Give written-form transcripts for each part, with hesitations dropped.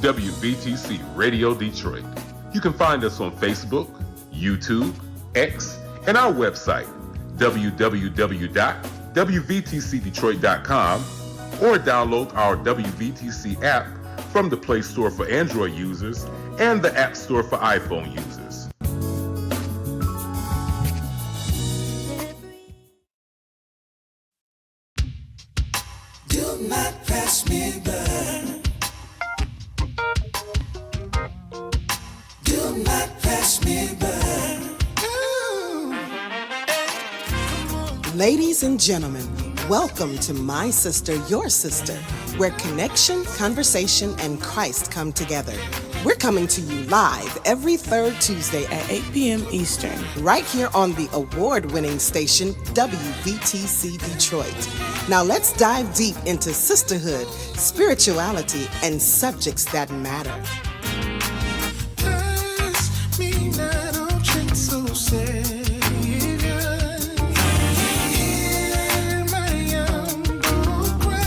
WVTC Radio Detroit. You can find us on Facebook, YouTube, X, and our website, www.wvtcdetroit.com, or download our WVTC app from the Play Store for Android users and the App Store for iPhone users. Do not pass me by. Do not pass me by. Ladies and gentlemen, welcome to My Sister, Your Sister, where connection, conversation, and Christ come together. We're coming to you live every third Tuesday at 8 p.m. Eastern, right here on the award-winning station WVTC Detroit. Now let's dive deep into sisterhood, spirituality, and subjects that matter. Pass me not, oh gentle Savior. Hear my humble cry.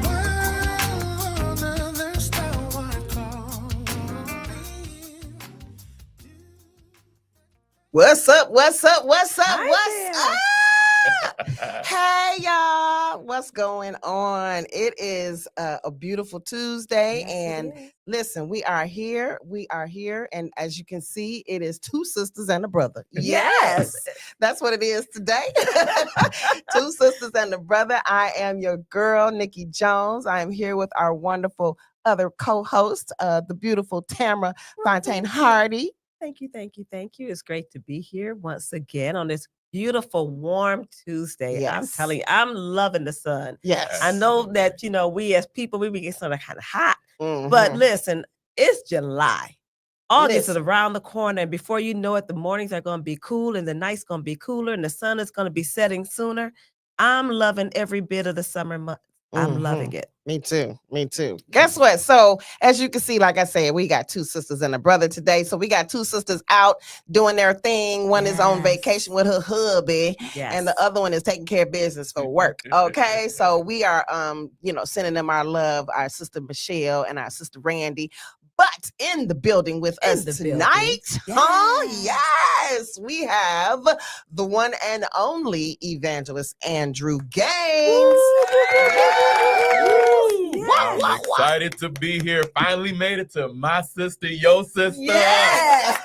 While others thou art calling. What's up? What's up? Hi What's up? Hey, y'all. What's going on? It is a beautiful Tuesday. And listen, we are here. And as you can see, it is two sisters and a brother. Yes. That's what it is today. Two sisters and a brother. I am your girl, Nikki Jones. I am here with our wonderful other co-host, the beautiful Tamara Fontaine Hardy. Thank you. It's great to be here once again on this beautiful, warm Tuesday. I'm Yes. telling you, I'm loving the sun. Yes. I know that, we as people, we get sort of kind of hot, Mhm. but listen, it's July. August is Listen. around the corner, and before you know it, the mornings are going to be cool, and the night's going to be cooler, and the sun is going to be setting sooner. I'm loving every bit of the summer month. I'm loving it. Me too. Guess what? So as you can see, like I said, we got two sisters and a brother today. So we got two sisters out doing their thing. One is on Yes. vacation with her hubby, Yes. and the other one is taking care of business for work. Okay. So we are sending them our love, our sister Michelle and our sister Randy. But in the building with In us the building. tonight, yes, we have the one and only evangelist Andrew Gaines. I'm excited to be here. Finally made it to My Sister, Your Sister. Yes.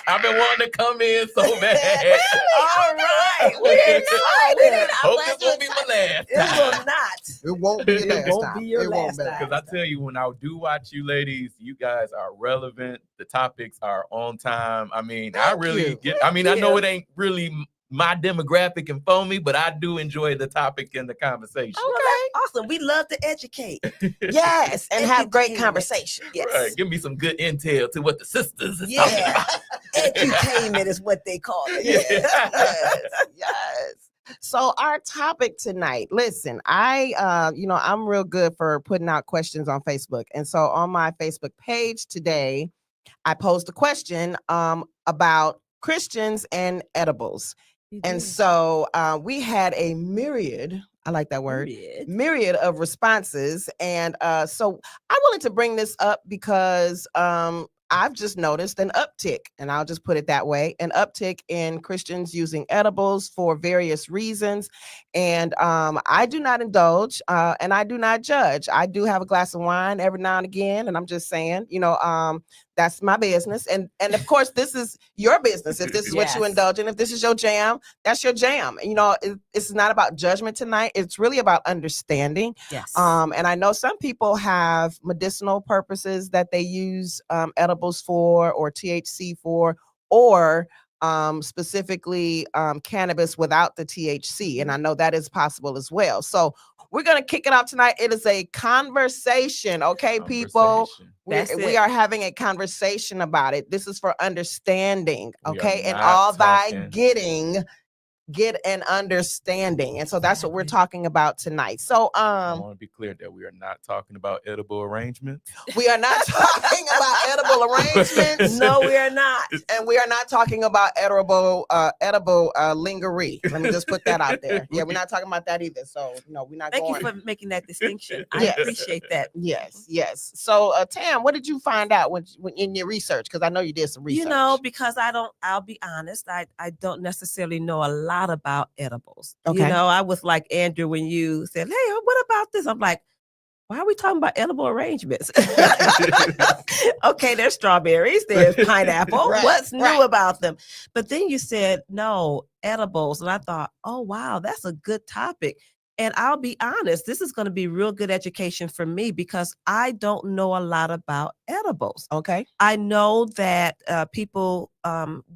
I've been wanting to come in so bad. All right. We're excited. Hope this won't be my last It time. will not. It won't be your It last won't time. be your It won't last be. time. Because I tell you, when I do watch you ladies, you guys are relevant. The topics are on time. I mean, Thank you. I know it ain't really my demographic and for me, but I do enjoy the topic and the conversation. Well, that's awesome. We love to educate. Yes, and have great Entertainment. conversation. Yes. Right, give me some good intel to what the sisters is talking Yeah. about. Edutainment is what they call it. Yes. So our topic tonight, listen, I'm real good for putting out questions on Facebook. And so on my Facebook page today, I posed a question about Christians and edibles. And so we had a myriad, I like that word, myriad of responses. And so I wanted to bring this up because I've just noticed an uptick, and I'll just put it that way, an uptick in Christians using edibles for various reasons. And I do not indulge and I do not judge. I do have a glass of wine every now and again. And I'm just saying, that's my business. And of course, this is your business. If this is what you Yes. indulge in, if this is your jam, that's your jam. It's not about judgment tonight. It's really about understanding. Yes. And I know some people have medicinal purposes that they use edibles for, or THC for, or specifically cannabis without the THC. And I know that is possible as well. So we're going to kick it off tonight. It is a conversation. Okay, people. Conversation. We are having a conversation about it. This is for understanding. We are Okay. And not all thy talking- getting get an understanding. And so that's what we're Exactly. talking about tonight. So I want to be clear that we are not talking about edible arrangements. we are not talking about edible arrangements. No, we are not. And we are not talking about edible lingerie. Let me just put that out there. Yeah, we're not talking about that either. So no, we're not Thank going. you for making that distinction. I Yes. appreciate that. Yes, yes. So Tam, what did you find out when in your research? Because I know you did some research. You know, because I'll be honest, I don't necessarily know a lot about edibles. Okay. You know, I was like Andrew when you said, hey, what about this? I'm like, why are we talking about edible arrangements? Okay, there's strawberries, there's pineapple. Right, What's new right. about them? But then you said, no, edibles. And I thought, oh, wow, that's a good topic. And I'll be honest, this is going to be real good education for me because I don't know a lot about edibles. Okay. I know that people,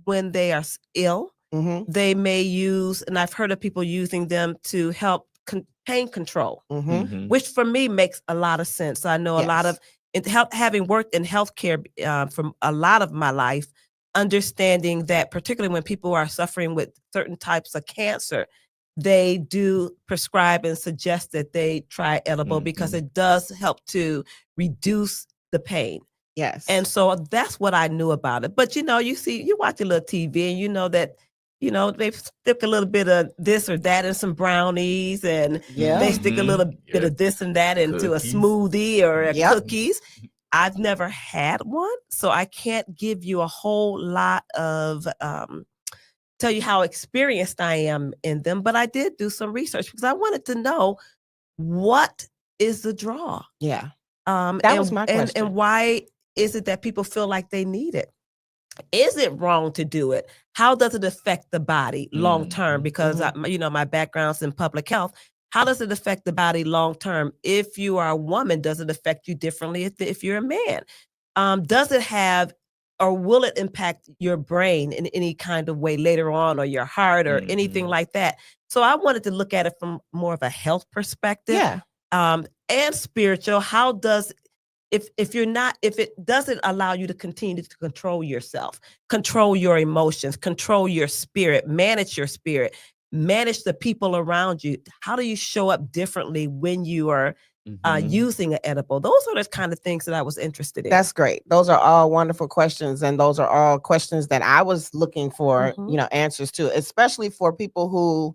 when they are ill, Mm-hmm. they may use, and I've heard of people using them to help pain control, Mm-hmm. Mhm. which for me makes a lot of sense. I know a lot Yes. of having worked in healthcare from a lot of my life, understanding that particularly when people are suffering with certain types of cancer, they do prescribe and suggest that they try edible because it does help to reduce the pain. Yes. And so that's what I knew about it. But you know, you watch a little TV and you know that, you know, they stick a little bit of this or that in some brownies and yeah. they stick a little bit Yeah. of this and that into Cookies. a smoothie or a Yep. cookies. I've never had one, so I can't give you a whole lot of tell you how experienced I am in them, but I did do some research because I wanted to know what is the draw. Yeah. That was my question. And why is it that people feel like they need it? Is it wrong to do it? How does it affect the body long term? Mhm. Because you know, my background's in public health. How does it affect the body long term? If you are a woman, does it affect you differently if you're a man? Does it have or will it impact your brain in any kind of way later on, or your heart, or anything Mhm. like that? So I wanted to look at it from more of a health perspective, Yeah. and spiritual. How does if it doesn't allow you to continue to control yourself, control your emotions, control your spirit, manage the people around you, how do you show up differently when you are Mhm. using an edible? Those are the kind of things that I was interested in. That's great. Those are all wonderful questions. And those are all questions that I was looking for, Mhm. you know, answers to, especially for people who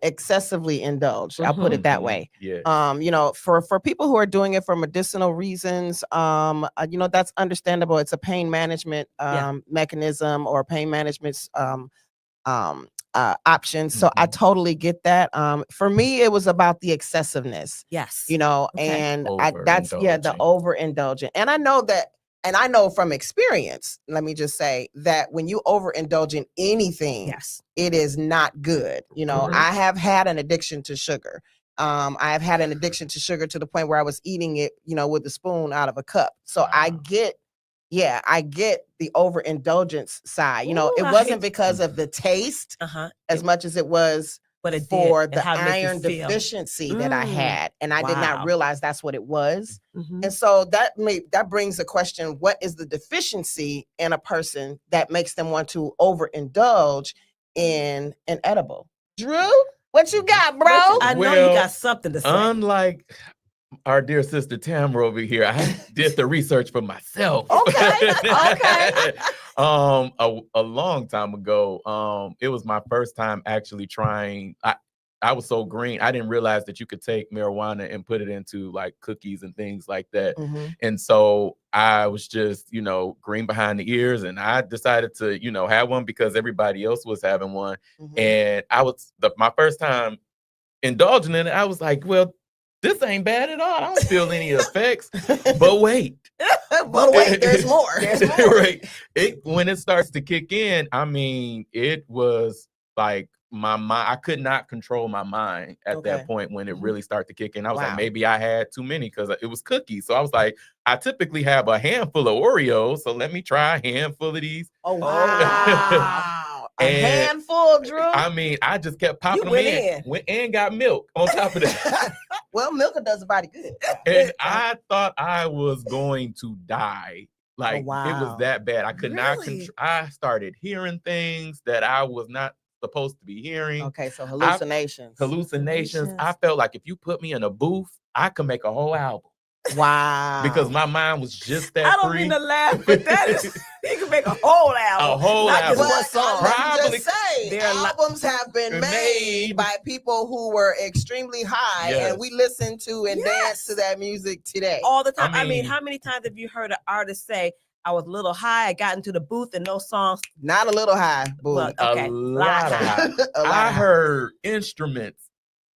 excessively indulge. I'll put it that Mhm. way. Yes. You know, for people who are doing it for medicinal reasons, you know, that's understandable. It's a pain management Yeah. mechanism or pain management options. So I Mhm. totally get that. For me, it was about the excessiveness, Yes. you know, Okay. and that's the overindulgent. And I know that, and I know from experience, let me just say that when you overindulge in anything, Yes. it is not good. You know, Mhm. I have had an addiction to sugar. I have had an addiction to sugar to the point where I was eating it, you know, with a spoon out of a cup. So I Wow. get the overindulgence side. You know, Ooh, it I wasn't hate- because of the taste as much as it was What it did for and the how it made you iron feel. deficiency that I Mm, had. And I did not wow. realize that's what it was. Mhm. And so that brings the question, what is the deficiency in a person that makes them want to overindulge in an edible? Drew, what you got, bro? I know you Well, got something to say. Unlike our dear sister Tamara over here, I did the research for myself. Okay, okay. A long time ago, it was my first time actually trying. I was so green, I didn't realize that you could take marijuana and put it into like cookies and things like that. Mhm. And so I was just, you know, green behind the ears, and I decided to, you know, have one because everybody else was having one. Mhm. And I was my first time indulging in it. I was like, well, this ain't bad at all. I don't feel any effects. But wait. But wait, there's more. There's more. Right. When it starts to kick in, I mean, it was like my mind. I could not control my mind at Okay. that point when it Mhm. really started to kick in. I was Wow. like, maybe I had too many because it was cookies. So I was like, I typically have a handful of Oreos, so let me try a handful of these. Oh, wow. A And handful, Drew? I mean, I just kept popping them went in. in. Went and got milk on top of that. Well, milk does the body good. And I thought I was going to die. Like it wow. was that bad. I could not Really? control. I started hearing things that I was not supposed to be hearing. Okay, so hallucinations. Hallucinations. I felt like if you put me in a booth, I could make a whole album Wow. because my mind was just that I don't free. mean to laugh, but that is you can make a whole album. A whole not album. just one song. Let me Probably- just say, There are albums have been made made. by people who were extremely high, Yes. and we listen to and dance to that music today. All the time. I mean, mean- how many times have you heard an artist say, I was a little high, I got into the booth and no songs? Not a little high, boo. Well, A okay. lot of high. A lot I high. heard instruments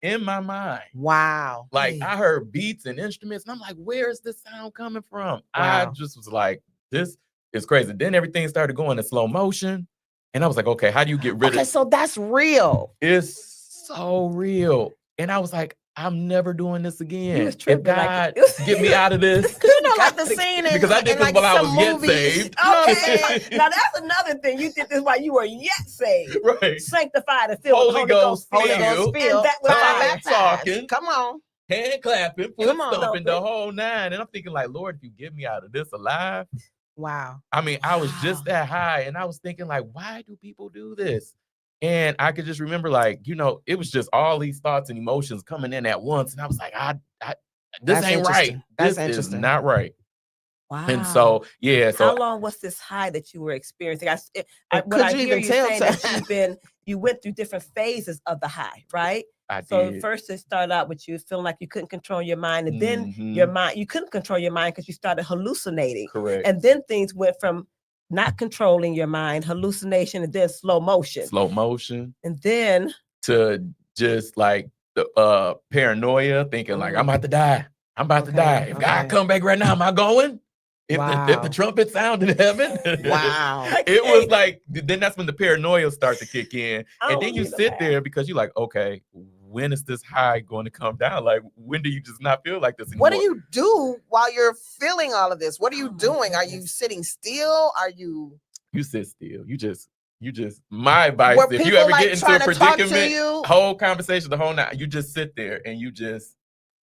in my mind. Wow. Like Hey. I heard beats and instruments, and I'm like, where's this sound coming from? I Wow. just was like, this is crazy. Then everything started going in slow motion. And I was like, okay, how do you get rid Okay, of so that's real. it's so real? And I was like, I'm never doing this again. was If tripping like- God get me out of this. Cause you know, like the scene in, Because I did in this like while I some was yet movies. saved. Okay. Now that's another thing. You did this while you were yet saved, Right. sanctified and filled with Holy Holy Ghost. Ghost Holy filled. Ghost And filled. that was tongue fire. baptized. Talking. Come on. Hand clapping, foot Come on. stomping, the whole nine. And I'm thinking, like, Lord, if you get me out of this alive. Wow. I mean, I was just Wow. that high, and I was thinking, like, why do people do this? And I could just remember, like, you know, it was just all these thoughts and emotions coming in at once, and I was like, this That's ain't right. interesting. That's This is interesting. not right. Wow. And so, yeah, so how long was this high that you were experiencing? What Could I you hear even you tell saying that you went through different phases of the high, right? I So did. first it started out with you feeling like you couldn't control your mind, and then Mhm. your mind, you couldn't control your mind because you started hallucinating. Correct. And then things went from not controlling your mind, hallucination, and then slow motion. Slow motion And then to just like the paranoia, thinking like, I'm about to die. I'm about to Okay, die. If okay. God come back right now, am I going? If Wow. the trumpet sound in heaven. Wow. It was like, then that's when the paranoia starts to kick in. I And don't then you need a sit laugh. there because you're like, okay, when is this high going to come down? Like, when do you just not feel like this anymore? What do you do while you're feeling all of this? What are you Oh my doing? Are you goodness. sitting still? Are you You sit still. You just, my advice, were if people you ever like get into trying a to talk to predicament, you? whole conversation, the whole night, you just sit there and you just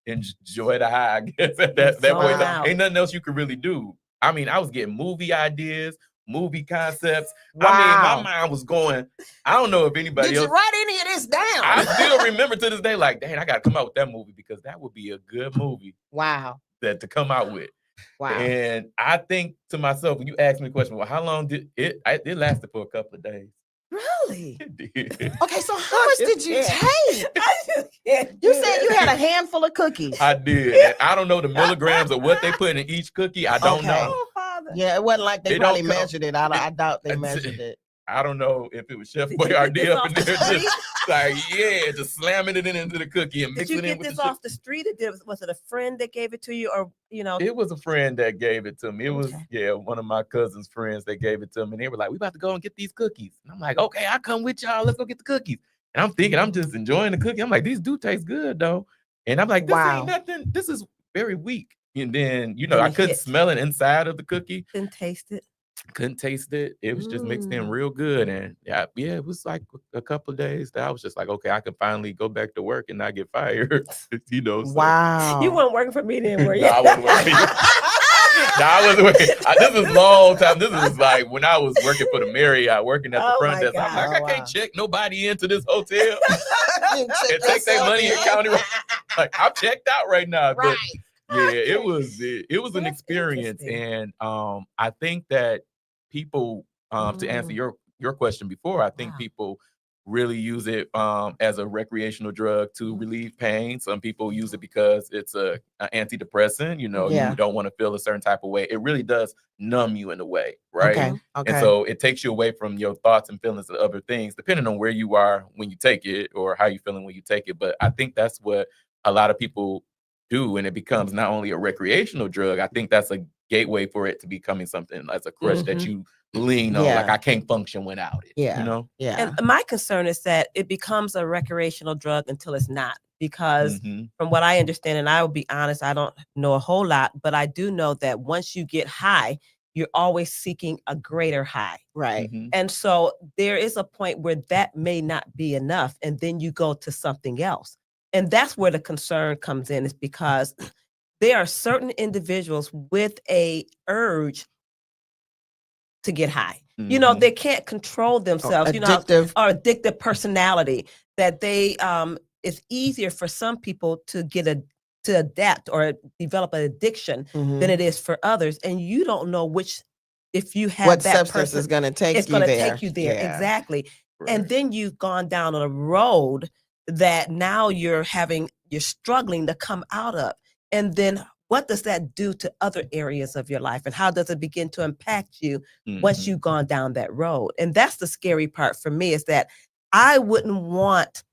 enjoy the high, I guess, at that point. Wow. Ain't nothing else you could really do. I mean, I was getting movie ideas, movie concepts. Wow. I mean, my mind was going, I don't know if anybody Did you else. write any of this down? I still remember to this day, like, dang, I got to come out with that movie because that would be a good movie Wow. to come out with. Wow. And I think to myself, when you ask me the question, well, how long did it? It lasted for a couple of days. really, It did. Okay, so how much did you Yeah. take? I just can't You do said it. you had a handful of cookies. I did. And I don't know the milligrams of what they put in each cookie. I don't Okay. know. Oh, Father. Yeah, it wasn't like they It don't probably come- measured it. I doubt they That's measured it. it. I don't know if it was Chef Did you get Boyardee this up off in the there street? just like, yeah, just slamming it into the cookie and Did mixing you it in get with this the off the street, or was it a friend that gave it to you, or It was a friend that gave it to me. It was, Okay. one of my cousin's friends that gave it to me. And they were like, we about to go and get these cookies. And I'm like, okay, I'll come with y'all. Let's go get the cookies. And I'm thinking, I'm just enjoying the cookie. I'm like, these do taste good though. And I'm like, this Wow. ain't nothing. This is very weak. And then, Then I it couldn't hit. smell it inside of the cookie. didn't taste it? Couldn't taste it. It was just mixed in Mm. real good. And yeah, it was like a couple of days that I was just like, okay, I can finally go back to work and not get fired. So- Wow. You weren't working for me then, were you? No, I wasn't working. No, I wasn't working. This is long time. This is like when I was working for the Marriott, working at the Oh front my desk. I'm like, God. I can't check nobody into this hotel. You And check take their yourself money and in. count it. Like, I'm checked out right now. But Right. yeah, it was an That's experience. interesting. And I think that people, to answer your question before, I think Wow. people really use it as a recreational drug to Mhm. relieve pain. Some people use it because it's an antidepressant. Yeah. You don't want to feel a certain type of way. It really does numb you in a way, right? Okay. Okay. And so it takes you away from your thoughts and feelings of other things, depending on where you are when you take it or how you're feeling when you take it. But I think that's what a lot of people do, and it becomes not only a recreational drug. I think that's a gateway for it to becoming something as a crutch that Mhm. you lean on. Yeah. Like, I can't function without it. Yeah. Yeah. And my concern is that it becomes a recreational drug until it's not, because Mhm. from what I understand, and I will be honest, I don't know a whole lot, but I do know that once you get high, you're always seeking a greater high. right. Mhm. And so there is a point where that may not be enough, and then you go to something else. And that's where the concern comes in, is because there are certain individuals with a urge to get high. You know, Mhm. they can't control themselves, you know, Addictive. or addictive personality that they, it's easier for some people to to adapt or develop an addiction Mhm. than it is for others. And you don't know which, if you have What that substance person, is going to take it's you going to there. take you there. Yeah. Exactly. And Right. then you've gone down a road that now you're struggling to come out of. And then what does that do to other areas of your life? And how does it begin to impact you once Mhm. you've gone down that road? And that's the scary part for me, is that I wouldn't want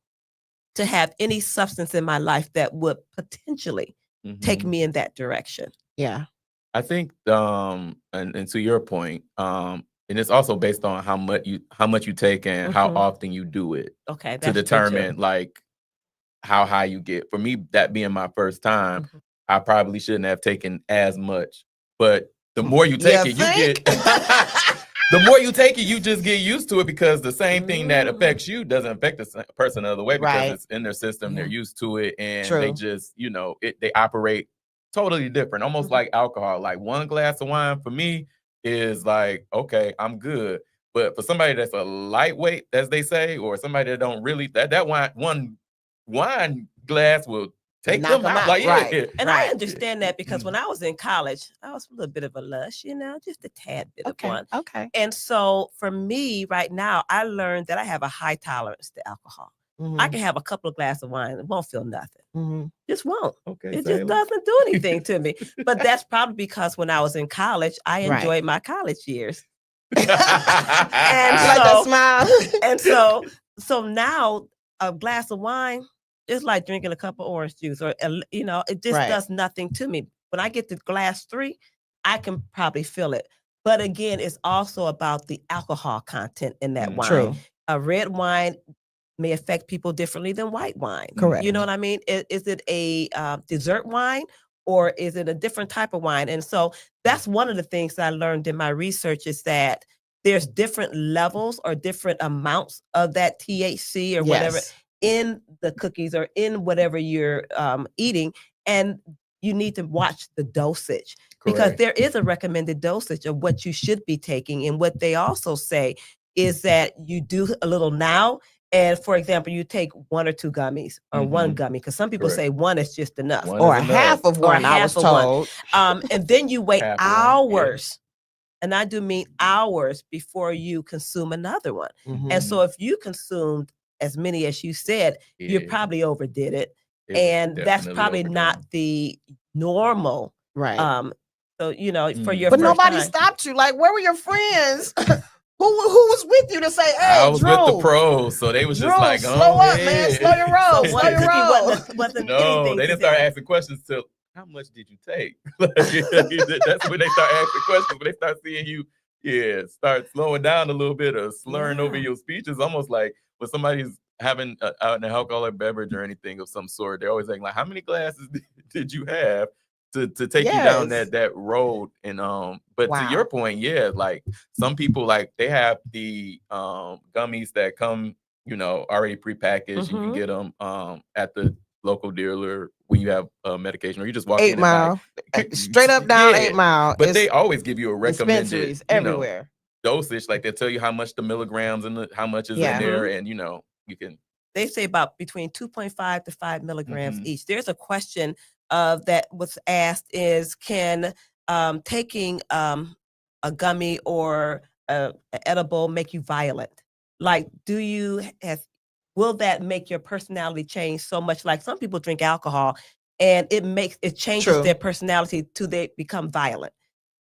to have any substance in my life that would potentially take Mhm. me in that direction. Yeah. I think, and to your point, and it's also based on how much you take and how Mhm. often you do it Okay, to that's true too. determine like how high you get. For me, that being my first time, Mhm. I probably shouldn't have taken as much. But the more you You take it, you think? get the more you take it, you just get used to it, because the same thing that Mm. affects you doesn't affect the person the other way, because Right. it's in their system. They're Yeah. used to it, and they True. just, they operate totally different, almost Mhm. like alcohol. Like one glass of wine for me is like, okay, I'm good. But for somebody that's a lightweight, as they say, or somebody that don't really, that one wine glass will take Knock them 'em out. out. Like, yeah. Right. And I Right. understand that, because when I was in college, I was a little bit of a lush, you know, just a tad bit of Okay. one. Okay. And so for me right now, I learned that I have a high tolerance to alcohol. I Mhm. can have a couple of glasses of wine and it won't feel nothing. Mhm. Just won't. Okay, It just Taylor. doesn't do anything to me. But that's probably because when I was in college, I Right. enjoyed my college years. You And like that so, smile? and so now a glass of wine is like drinking a cup of orange juice, or you know, it just Right. does nothing to me. When I get to glass 3, I can probably feel it. But again, it's also about the alcohol content in that wine. True. A red wine may affect people differently than white wine. Correct. You know what I mean? Is it a dessert wine, or is it a different type of wine? And so that's one of the things that I learned in my research, is that there's different levels or different amounts of that THC or whatever Yes. in the cookies or in whatever you're eating. And you need to watch the dosage, because Correct. there is a recommended dosage of what you should be taking. And what they also say is that you do a little now. And for example, you take 1 or 2 gummies, or 1 Mhm. gummy, because some people Correct. say 1 is just enough. One Or is a enough. half of Or a one, I was half of one. told. And then you wait Half of one, yeah. hours, and I do mean hours, before you consume another one. Mhm. And so if you consumed as many as you said, you Yeah. probably overdid it. It was And that's definitely probably overdone. not the normal. Right. So, you know, for your But first nobody time. stopped you. Like, where were your friends? Who was with you to say, "Hey, I was Drew, with the pros, so they was just Drew, like, slow "Go up, man. Slow your roll. So ahead." Slow one your cookie roll." wasn't No, anything they to didn't start them. asking questions till, how much did you take? Like, that's when they start asking questions. When they start seeing you, start slowing down a little bit or slurring over Yeah. your speech. It's almost like when somebody's having an alcoholic beverage or anything of some sort, they're always saying like, "How many glasses did you have to take you down Yes. that road?" And but to your Wow. point, yeah, like some people, like they have the gummies that come, already prepackaged. You can Mhm. get them at the local dealer when you have medication, or you just walk 8 in and buy. Mile. Straight up down Yeah, 8 Mile. but It's they always give you a recommended, dispensaries everywhere. dosage. Like they'll tell you how much the milligrams and how much is Yeah. in there, and you can. They say about between 2.5 to 5 milligrams Mhm. each. There's a question that was asked, is can taking a gummy or a edible make you violent? Like, will that make your personality change so much? Like some people drink alcohol and it changes True. their personality to they become violent.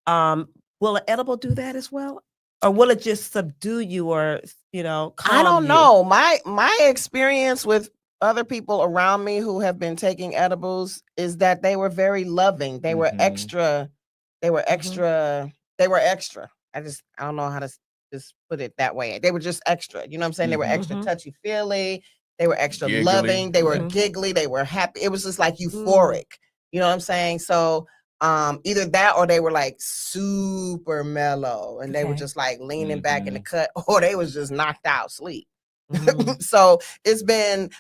Will an edible do that as well? Or will it just subdue you, or calm I don't you? know. My experience with other people around me who have been taking edibles is that they were very loving. They were Mhm. extra. They were Mhm. extra. They were extra. I don't know how to just put it that way. They were just extra. You know what I'm saying? They were extra Mhm. touchy feely. They were extra Giggly. loving. They were Mhm. giggly. They were happy. It was just like euphoric. You know what I'm saying? So either that, or they were like super mellow and they were Okay. just like leaning back in the Mhm. cut, or they was just knocked out sleep. Mhm. So it's been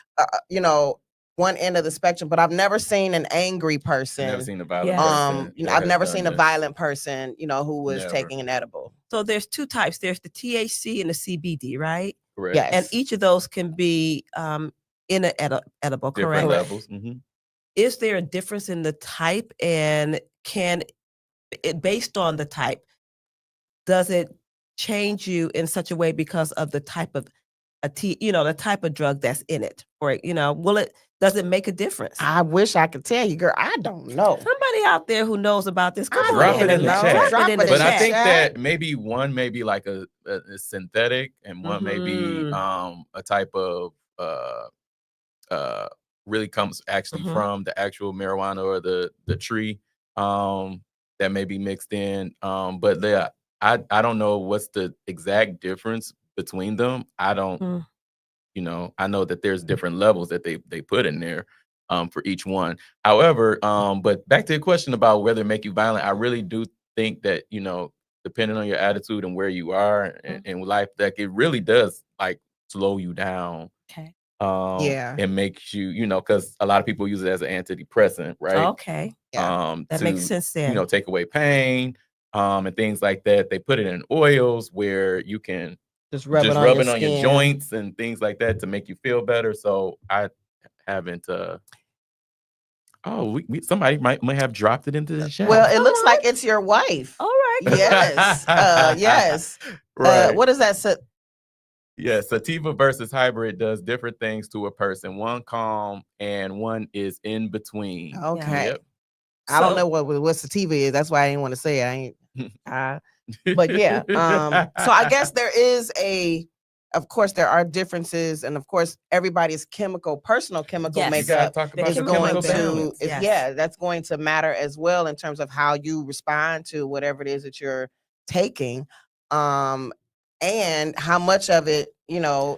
one end of the spectrum, but I've never seen an angry person. Never seen a violent Yes. person. You know, that I've has never done seen a this. violent person, you know, who was Never. taking an edible. So there's two types. There's the THC and the CBD, right? Correct. Yes. And each of those can be in an edible, Different correct? levels. Mhm. Is there a difference in the type, and can it, based on the type, does it change you in such a way because of the type of the type of drug that's in it? Or, does it make a difference? I wish I could tell you, girl. I don't know. Somebody out there who knows about this, come Drop on it in the and chat. drop it in the But I chat. think chat. that maybe one may be like a synthetic, and one may be Mhm. a type of really comes actually Mhm. from the actual marijuana or the tree that may be mixed in. But I don't know what's the exact difference between them. I don't, Mm. I know that there's different levels that they put in there for each one. However, but back to the question about whether it make you violent, I really do think that, depending on your attitude and where you are in life, that it really does like slow you down. Okay. Yeah. And makes you, because a lot of people use it as an antidepressant, right? Okay. Yeah. That makes sense then. Take away pain, and things like that. They put it in oils where you can Just rub it just on rub your it on your skin. joints and things like that to make you feel better. So I haven't. Somebody might have dropped it into the chat. Well, it looks like it's your wife. All right. Yes. Yes. Right. What is that? Yeah, sativa versus hybrid does different things to a person. One calm and one is in between. Okay. Yep. I don't So- know what sativa is. That's why I didn't want to say it. But yeah. So I guess there is of course, there are differences, and of course, everybody's personal chemical Yes. You gotta makeup talk about is the chemical going chemical to, balance. Yes. that's going to matter as well in terms of how you respond to whatever it is that you're taking, and how much of it,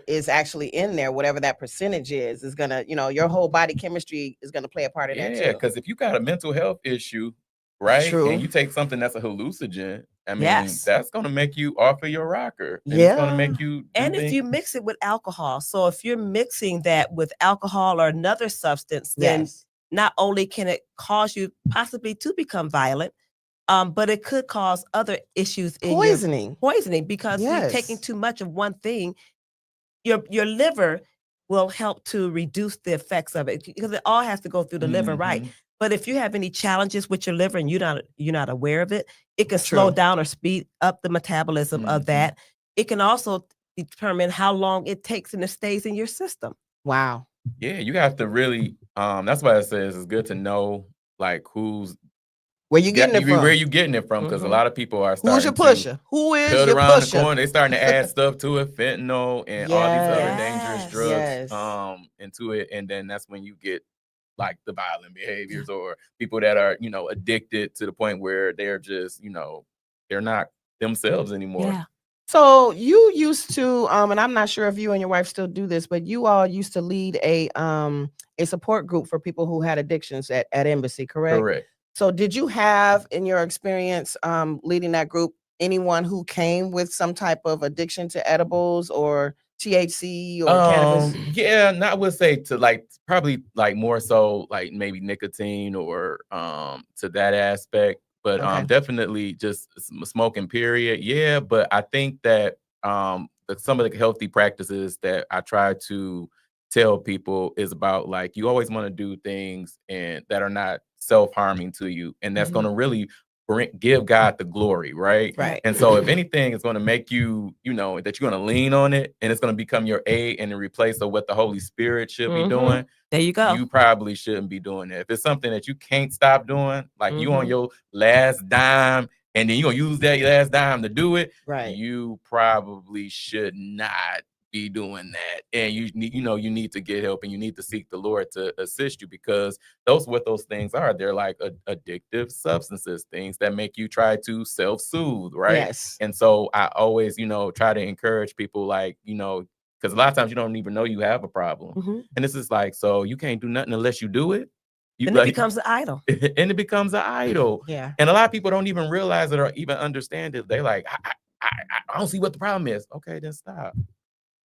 is actually in there. Whatever that percentage is gonna, your whole body chemistry is gonna play a part in that Yeah, too. because if you got a mental health issue, right, True. and you take something that's a hallucinogen, I mean, Yes. that's gonna make you off of your rocker. And it's gonna Yeah. make you. And if you mix it with alcohol, so if you're mixing that with alcohol or another substance, then Yes. not only can it cause you possibly to become violent, but it could cause other issues in Poisoning. poisoning because you're taking Yes. too much of one thing. Your liver will help to reduce the effects of it because it all has to go through the liver, right? Mhm. But if you have any challenges with your liver and you're not aware of it, it can slow True. down or speed up the metabolism of Mhm. that. It can also determine how long it takes and it stays in your system. Wow. Yeah, you have to really. That's why it says it's good to know like Where you getting it from? where you getting it from, because a Mhm. lot of people are starting Who's your to pusher? Who is cut your around pusher? the corner. They starting to add stuff to it, fentanyl and all these other dangerous Yes. drugs Yes. into it, and then that's when you get like the violent behaviors or people that are addicted to the point where they're just they're not themselves anymore. Yeah. So you used to, and I'm not sure if you and your wife still do this, but you all used to lead a support group for people who had addictions at Embassy, correct? Correct. So did you have, in your experience leading that group, anyone who came with some type of addiction to edibles or THC or cannabis? Yeah, I would say to like probably like more so like maybe nicotine or to that aspect, but Okay. definitely just smoking period. Yeah, but I think that some of the healthy practices that I try to tell people is about like you always want to do things and that are not self-harming to you, and that's going to really give God the glory, right? Right. And so if anything is going to make you, that you're going to lean on it and it's going to become your aid and in replace of what the Holy Spirit should be doing, There you go. you probably shouldn't be doing it. If it's something that you can't stop doing, like you on Mhm. your last dime and then you're going to use that last dime to do it, Right. you probably should not be doing that. And you need to get help and you need to seek the Lord to assist you, because what those things are, they're like addictive substances, things that make you try to self-soothe, right? Yes. And so I always, try to encourage people like, because a lot of times you don't even know you have a problem. Mhm. And this is like, so you can't do nothing unless you do it. Then it becomes an idol. and it becomes an idol. Yeah. And a lot of people don't even realize it or even understand it. They like, I don't see what the problem is. Okay, then stop.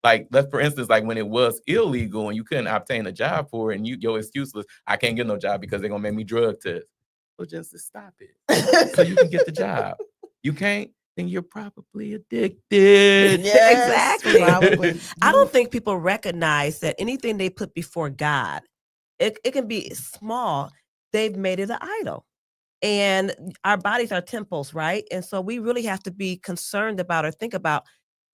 like, let's for instance, like when it was illegal and you couldn't obtain a job for it, and your excuse was, I can't get no job because they're gonna make me drug test. So just stop it so you can get the job. You can't, then you're probably addicted. Yes, Exactly. probably. I don't think people recognize that anything they put before God, it can be small, they've made it an idol. And our bodies are temples, right? And so we really have to be concerned about or think about,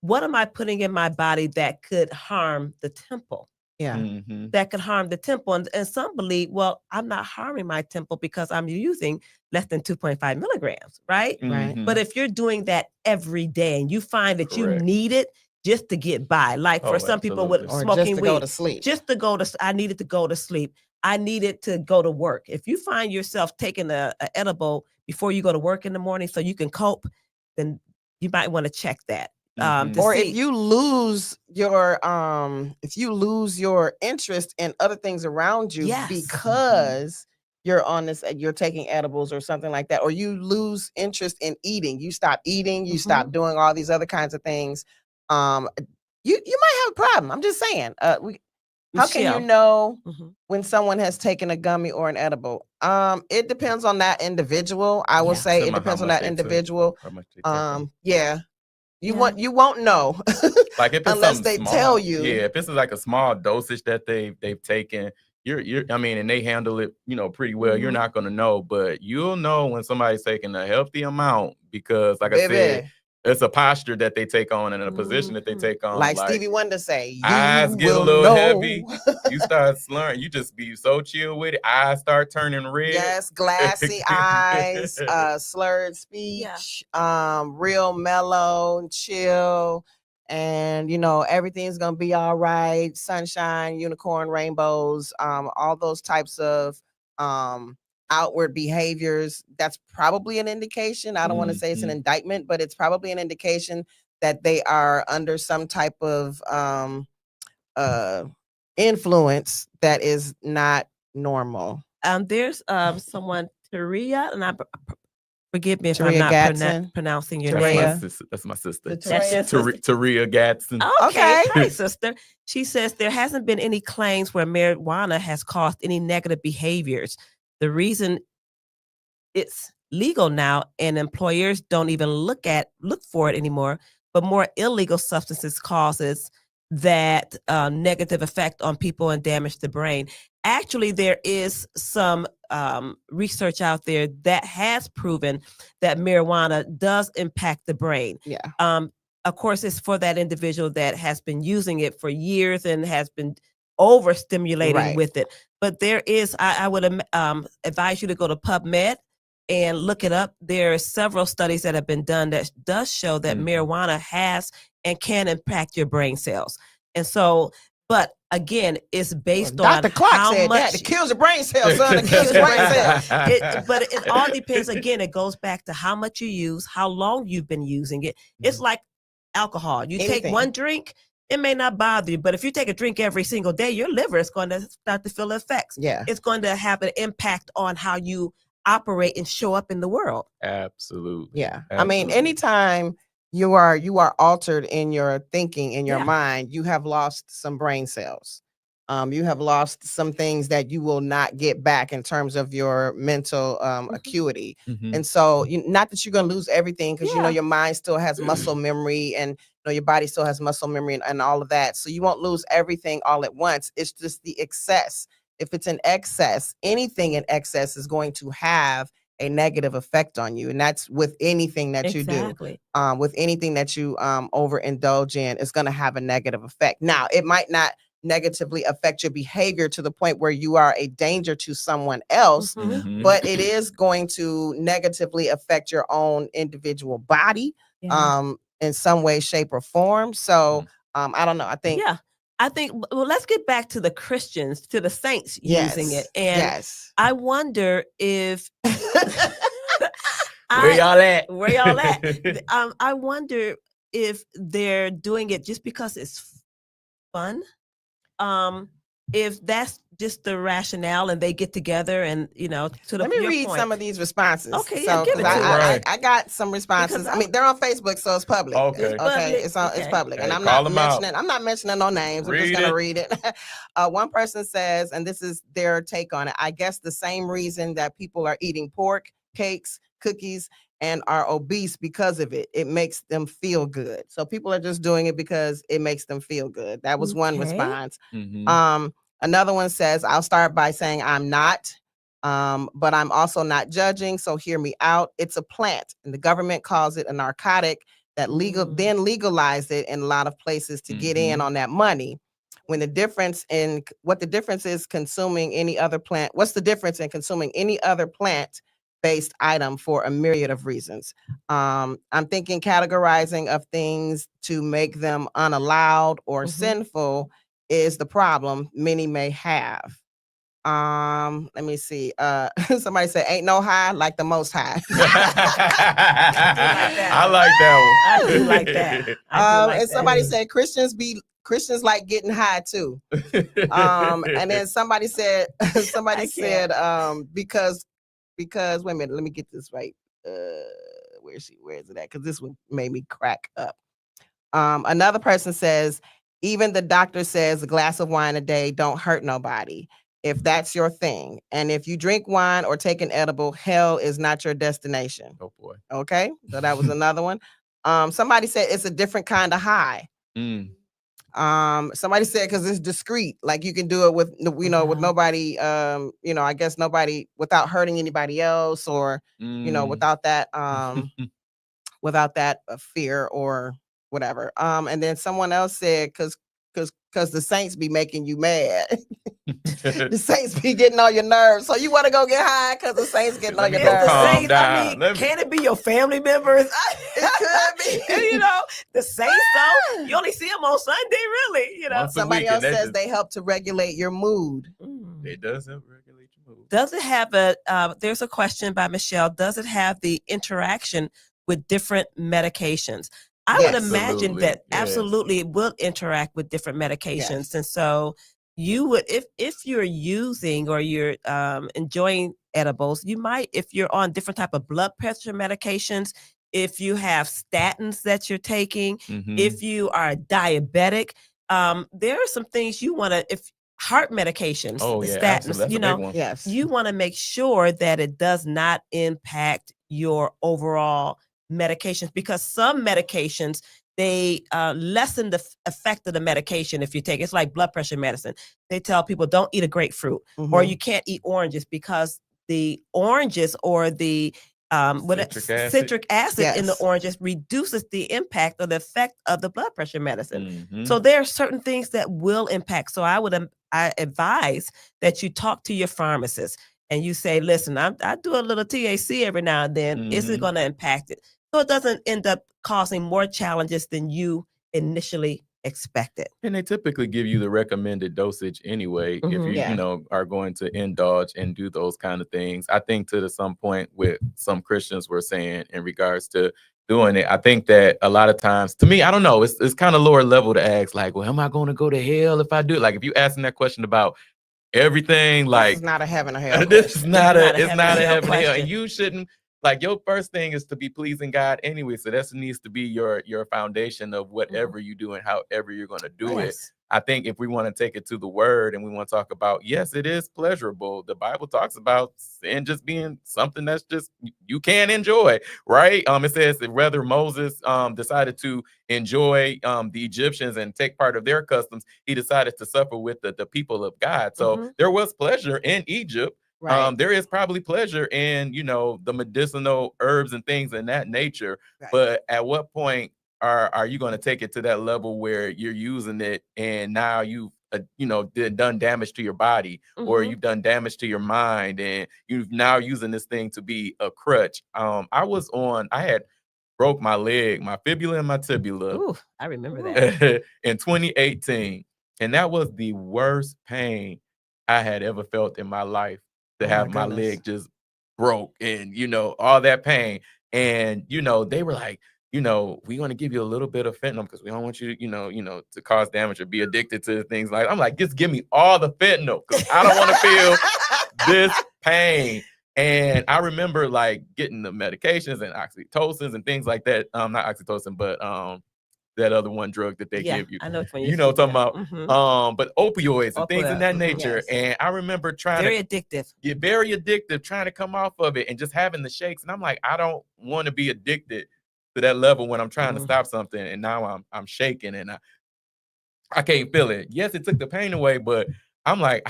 what am I putting in my body that could harm the temple? Yeah. Mhm. That could harm the temple. And some believe, well, I'm not harming my temple because I'm using less than 2.5 milligrams, right? Right. Mhm. But if you're doing that every day and you find that you Correct. need it just to get by, like for Oh, some people with absolutely. Or just smoking to weed, go to sleep. just to go to, I needed to go to sleep. I needed to go to work. If you find yourself taking a edible before you go to work in the morning so you can cope, then you might want to check that. Mhm. To Or see, if you lose your interest in other things around you Yes. because you're on this, you're taking edibles or something like that, or you lose interest in eating, you stop eating, you stop doing all these other kinds of things, you might have a problem. I'm just saying. How can you Michelle. know Mhm. when someone has taken a gummy or an edible? It depends on that individual. I will Yeah. say it Tell me how depends on much that they took, individual. how much they taking. Yeah. Yeah. You won't know Like if it's unless something they small, tell you. yeah, if it's like a small dosage that they've taken, you're I mean, and they handle it, pretty well, you're Mhm. not gonna know, but you'll know when somebody's taking a healthy amount, because like I said, Baby, it's a posture that they take on and a position that they Mhm. take on. like Like Stevie Wonder say, you eyes get a will little know. heavy, you start slurring, you just be so chill with it, eyes start turning red. Yes, glassy eyes, slurred speech, real mellow, chill, and everything's gonna be all right. Sunshine, unicorn, rainbows, all those types of outward behaviors. That's probably an indication. I don't want to say it's an Mhm. indictment, but it's probably an indication that they are under some type of uh influence that is not normal. There's someone, Taria, and forgive me if I'm Taria not Gatson. pronouncing your That's my name. Taria. sister. That's my sister. The That's your Taria. sister. Taria Gatson. Okay, Okay. hi sister. She says there hasn't been any claims where marijuana has caused any negative behaviors. The reason it's legal now and employers don't even look for it anymore, but more illegal substances causes that negative effect on people and damage the brain. Actually, there is some research out there that has proven that marijuana does impact the brain. Yeah. Of course, it's for that individual that has been using it for years and has been overstimulating Right. with it. But there is, I would advise you to go to PubMed and look it up. There are several studies that have been done that does show that Mhm. marijuana has and can impact your brain cells. And so, but again, it's based on Dr. Clark how said much that. It kills your brain cells, son. It kills your brain cells. but it all depends. Again, it goes back to how much you use, how long you've been using it. It's like alcohol. You take Anything. one drink, it may not bother you, but if you take a drink every single day, your liver is going to start to feel the effects. Yeah. It's going to have an impact on how you operate and show up in the world. Absolutely. Yeah. I mean, Absolutely. anytime you are altered in your thinking, in your Yeah. mind, you have lost some brain cells. You have lost some things that you will not get back in terms of your mental acuity. Mhm. And so, not that you're going to lose everything, because Yeah. your mind still has muscle memory, and your body still has muscle memory and all of that. So you won't lose everything all at once. It's just the excess. If it's in excess, anything in excess is going to have a negative effect on you. And that's with anything that you do. Exactly. With anything that you overindulge in, it's going to have a negative effect. Now, it might not negatively affect your behavior to the point where you are a danger to someone else, Mhm. Mhm. but it is going to negatively affect your own individual body Yeah. in some way, shape, or form. So I don't know. I think Yeah. I think, well, let's get back to the Christians, to the saints using it. And yes. I wonder if Where y'all at? where y'all at? I wonder if they're doing it just because it's fun. if that's just the rationale and they get together and, to Let me your read point, some of these responses. Okay, yeah, give it to I, me. I got some responses. Because I mean, they're on Facebook, so it's public. Okay. Okay, Public, it's okay. public, and Hey, I'm call not 'em out. mentioning. I'm not mentioning no names. I'm just Read gonna it. read it. One person says, and this is their take on it. I guess the same reason that people are eating pork, cakes, cookies, and are obese because of it. It makes them feel good. So people are just doing it because it makes them feel good. That was one Okay. response. Mhm. Another one says, I'll start by saying I'm not, but I'm also not judging. So hear me out. It's a plant, and the government calls it a narcotic that then legalized it in a lot of places to get in on that money. When the difference in what the difference is consuming any other plant, what's the difference in consuming any other plant-based item for a myriad of reasons? I'm thinking categorizing of things to make them unallowed or sinful is the problem many may have. Let me see. Somebody said, "Ain't no high like the Most High." I like that one. I do like that. I do like And that. somebody said Christians like getting high too. And then somebody said I can't. because wait a minute, let me get this right. Where is it at? Because this one made me crack up. Another person says, even the doctor says a glass of wine a day don't hurt nobody. If that's your thing. And if you drink wine or take an edible, hell is not your destination. Oh boy. Okay. So that was another one. Somebody said it's a different kind of high. Mm. Somebody said because it's discreet, like you can do it with with nobody, I guess nobody without hurting anybody else, or without that fear or whatever. And then someone else said because the saints be making you mad. The saints be getting on your nerves, so you want to go get high because the saints getting on your It's the nerves. Calm saints. down. Let me- Can it be your family members? It could be. The saints though. You only see them on Sunday, really. Once a Somebody week, and else that says just- they help to regulate your mood. It does help regulate your mood. Does it have there's a question by Michelle. Does it have the interaction with different medications? I would Yes. imagine Absolutely, that yes. absolutely it will interact with different medications. Yes. And so you would, if you're using or you're enjoying edibles, you might, if you're on different type of blood pressure medications, if you have statins that you're taking, Mhm. if you are diabetic, there are some things you want to, if heart medications, Oh the yeah, statins, absolutely. That's a big one. Yes. you want to make sure that it does not impact your overall medications, because some medications, they lessen the effect of the medication if you take it. It's like blood pressure medicine. They tell people don't eat a grapefruit or you can't eat oranges because the oranges or the citric acid in the Yes. oranges reduces the impact or the effect of the blood pressure medicine. Mhm. So there are certain things that will impact. So I advise that you talk to your pharmacist and you say, listen, I do a little THC every now and then. Is it Mhm. going to impact it? So it doesn't end up causing more challenges than you initially expected. And they typically give you the recommended dosage anyway, if you Yeah. are going to indulge and do those kind of things. I think to some point with some Christians were saying in regards to doing it, I think that a lot of times, to me, I don't know, it's kind of lower level to ask, like, well, am I going to go to hell if I do it? Like, if you asking that question about everything, This like, is not a heaven or hell. this is not a, It's it's not a heaven and hell. question. And you shouldn't, like, your first thing is to be pleasing God anyway. So that needs to be your foundation of whatever you do and however you're going to do it. Yes. I think if we want to take it to the word and we want to talk about, yes, it is pleasurable. The Bible talks about sin just being something that's just you can't enjoy, right? It says that whether Moses decided to enjoy the Egyptians and take part of their customs, he decided to suffer with the people of God. So there was pleasure in Egypt. Right. There is probably pleasure in, the medicinal herbs and things in that nature. Right. But at what point are you going to take it to that level where you're using it and now you've done damage to your body, or you've done damage to your mind, and you've now using this thing to be a crutch? I had broke my leg, my fibula and my tibula. Ooh, I remember that. In 2018, and that was the worst pain I had ever felt in my life, to Oh my have my goodness. leg just broke and all that pain. And they were like, you know, we're going to give you a little bit of fentanyl because we don't want you, to cause damage or be addicted to things like. I'm like, just give me all the fentanyl because I don't want to feel this pain. And I remember like getting the medications and oxytocins and things like that. Not oxytocin, but that other one drug that they give you. I know when you know what I'm talking about. But opioids and things of that Opioid, nature. yes. And I remember trying very addictive. get very addictive, trying to come off of it and just having the shakes. And I'm like, I don't want to be addicted to that level when I'm trying to stop something. And now I'm shaking and I can't feel it. Yes, it took the pain away, but I'm like,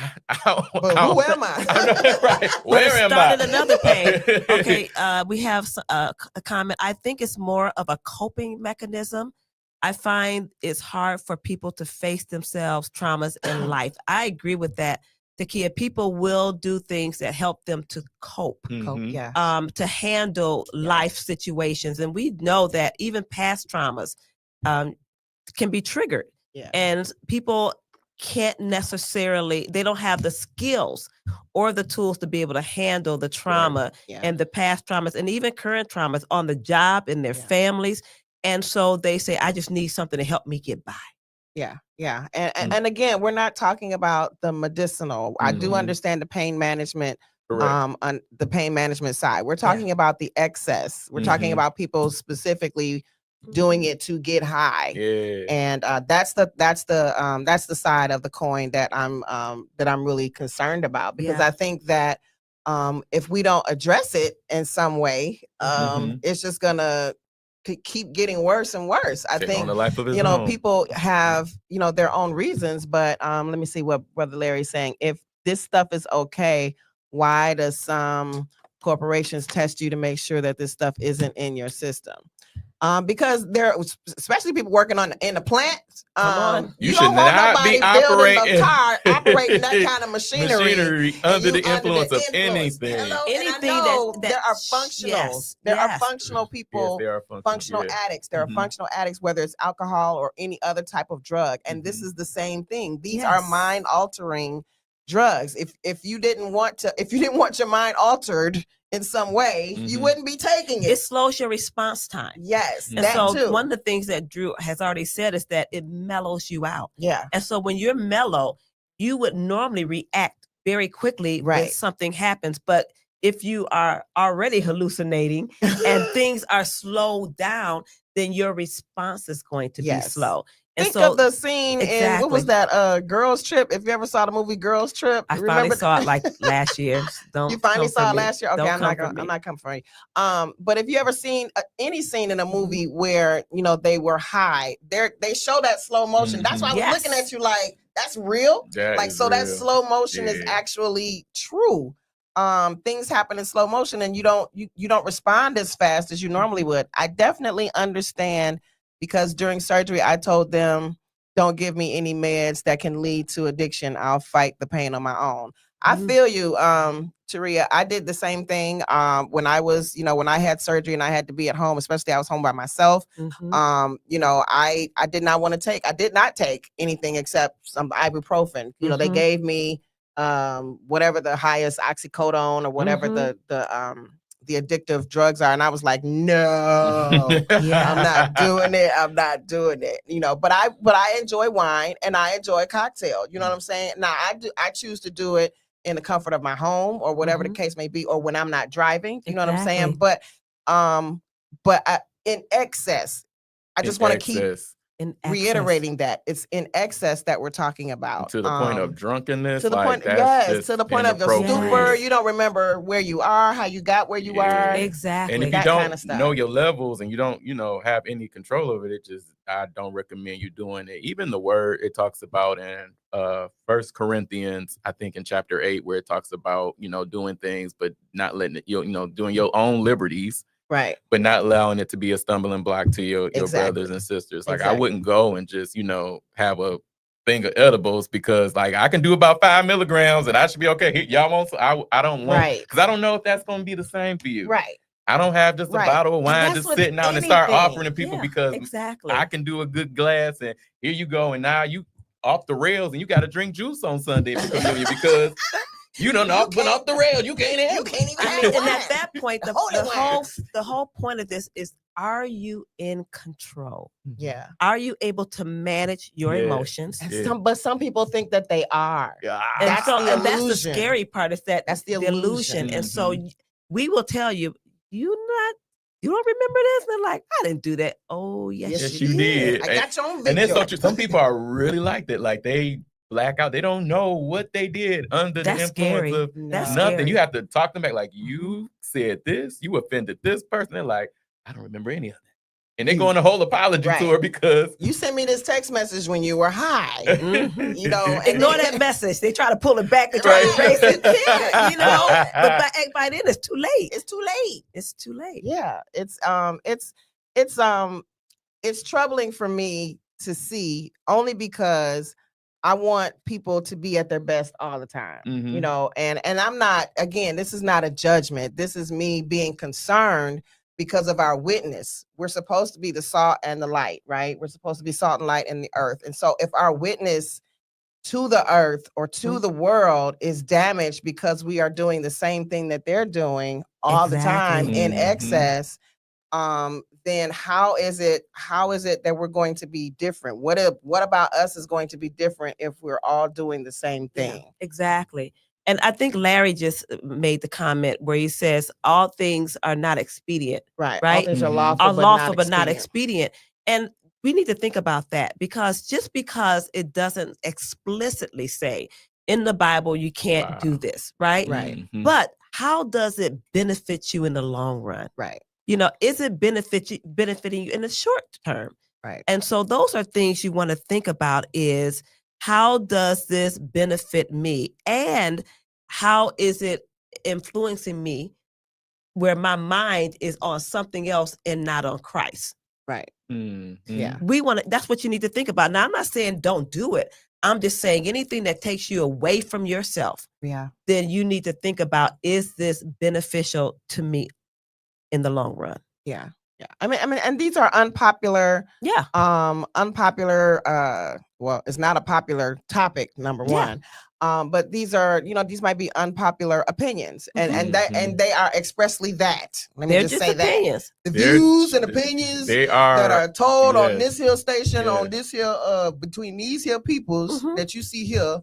But who am I? Right. Where am I? Started another pain. Okay, we have a comment. I think it's more of a coping mechanism. I find it's hard for people to face themselves traumas in life. I agree with that. Takia, people will do things that help them to cope, Mhm. Yeah. to handle life situations. And we know that even past traumas can be triggered. Yeah. And people can't necessarily, they don't have the skills or the tools to be able to handle the trauma Yeah. and the past traumas and even current traumas on the job, in their Yeah. families. And so they say, I just need something to help me get by. Yeah, yeah. And again, we're not talking about the medicinal. I do Mhm. understand the pain management, Correct. on the pain management side. We're talking about the excess. We're talking Mhm. about people specifically doing it to get high. Yeah. And that's the side of the coin that I'm really concerned about, because Yeah. I think that if we don't address it in some way, Mhm. it's just gonna keep getting worse and worse. I Take think on a life of his you know own. people have their own reasons, but let me see what Brother Larry's saying. If this stuff is okay, why does some corporations test you to make sure that this stuff isn't in your system? Because there, especially people working in the plant, on. You you should don't want not nobody be building a operating- car, operating that kind of machinery, under and the you influence of influence. anything. Hello? Anything and I know that- there are functional, yes, there are yes. functional people, Yes, they are functional yeah. addicts. There Mhm. are functional addicts, whether it's alcohol or any other type of drug. And this Mhm. is the same thing. These are Yes. mind altering drugs. If you didn't want your mind altered in some way, you Mhm. wouldn't be taking It it. slows your response time. Yes, And And that so too. one of the things that Drew has already said is that it mellows you out. Yeah. And so when you're mellow, you would normally react very quickly when Right. something happens. But if you are already hallucinating and things are slowed down, then your response is going to be Yes. slow. And Think so of the scene in what was that Girls Trip? If you ever saw the movie Girls Trip, I finally saw it like last year. Don't You finally come for saw it me. last year. Okay, Don't I'm come not for gonna. me. I'm not coming for you. But if you ever seen any scene in a movie Mm-hmm. where they were high, they show that slow motion. That's why I was Yes. looking at you like that's real. That Like is so, that real. slow motion is Yeah. actually true. Things happen in slow motion, and you don't respond as fast as you normally would. I definitely understand, because during surgery, I told them, don't give me any meds that can lead to addiction. I'll fight the pain on my own. I Mhm. feel you, Taria. I did the same thing when I was, when I had surgery and I had to be at home, especially I was home by myself. Mhm. I did not take anything except some ibuprofen. They Mhm. gave me whatever the highest oxycodone or whatever Mhm. the addictive drugs are, and I was like, no. Yeah. I'm not doing it. I'm not doing it. But I enjoy wine and I enjoy cocktail. You know what I'm saying? Now I choose to do it in the comfort of my home or whatever the Mhm. case may be, or when I'm not driving. You know what I'm saying? Exactly. But in excess, I just want to keep Excess. In excess. reiterating that it's in excess that we're talking about. To the point of drunkenness. to the like, point, that's yes, just to the point of the inappropriate. stupor. You don't remember where you are, how you got where you Yeah. are. Exactly. And if you that don't kinda stuff. know your levels and you don't, have any control over it, I don't recommend you doing it. Even the word it talks about in 1 Corinthians, I think in chapter 8, where it talks about, doing things, but not letting it, doing your own liberties, Right. but not allowing it to be a stumbling block to your Exactly. brothers and sisters. Like Exactly. I wouldn't go and just, have a thing of edibles because like I can do about 5 milligrams and I should be okay. Here, y'all want I don't want, Right. because I don't know if that's going to be the same for you. Right. I don't have just a Right. bottle of And wine that's just with sitting out and start anything. offering to people Yeah, because exactly. I can do a good glass and here you go. And now you off the rails and you got to drink juice on Sunday for communion because you don't know went off the rails. You can't have You can't even I have mean, and wine. at that point, Holy wine. the whole point of this is are you in control? Yeah. Are you able to manage your Yeah. emotions? And Yeah. but some people think that they are. Yeah. And That's so, the and that's the illusion. scary part, is that That's the the illusion. And so Mhm. we will tell you, you don't remember this? They're like, I didn't do that. Oh, yes, Yes, you you did. I got you on And it's video. so true. Some people are really like that. Like they black out. They don't know what they did under That's the influence scary. of That's No. nothing. scary. You have to talk them back. Like, you said this, you offended this person. They're like, I don't remember any of that. And they go on a whole apology Right. tour because You sent me this text message when you were high. Mhm. You know, and Ignore then- that message. They try to pull it back. They try to Right. erase it. Yeah, you know. But by then, it's too late. It's too late. It's too late. Yeah, it's troubling for me to see, only because I want people to be at their best all the time. You Mhm. know, and I'm not, again, this is not a judgment. This is me being concerned because of our witness. We're supposed to be the salt and the light, right? We're supposed to be salt and light in the earth. And so if our witness to the earth or to the world is damaged because we are doing the same thing that they're doing all the time Exactly. in Mhm. excess, then how is it that we're going to be different? What about us is going to be different if we're all doing the same Yeah, thing? exactly. And I think Larry just made the comment where he says all things are not expedient, Right. All right? things are Mhm. lawful, Are but lawful not but not expedient. expedient. And we need to think about that, because just because it doesn't explicitly say in the Bible you can't do Wow. this, right? Right. Mhm. But how does it benefit you in the long run? Right. You know, is it benefiting you in the short term? Right. And so those are things you want to think about, is how does this benefit me? And how is it influencing me where my mind is on something else and not on Christ? Right. Mhm. Yeah. That's what you need to think about. Now, I'm not saying don't do it. I'm just saying anything that takes you away from yourself, Yeah. then you need to think about, is this beneficial to me in the long run? Yeah. Yeah. I mean, and these are unpopular, Yeah. well, it's not a popular topic, number Yeah. one. But these are, these might be unpopular opinions, and Mhm. they are expressly that. Let me They're just just say that. opinions. The They're- views and opinions They that are are told on yes, this here station, on yes. this here, between these here peoples Mhm. that you see here,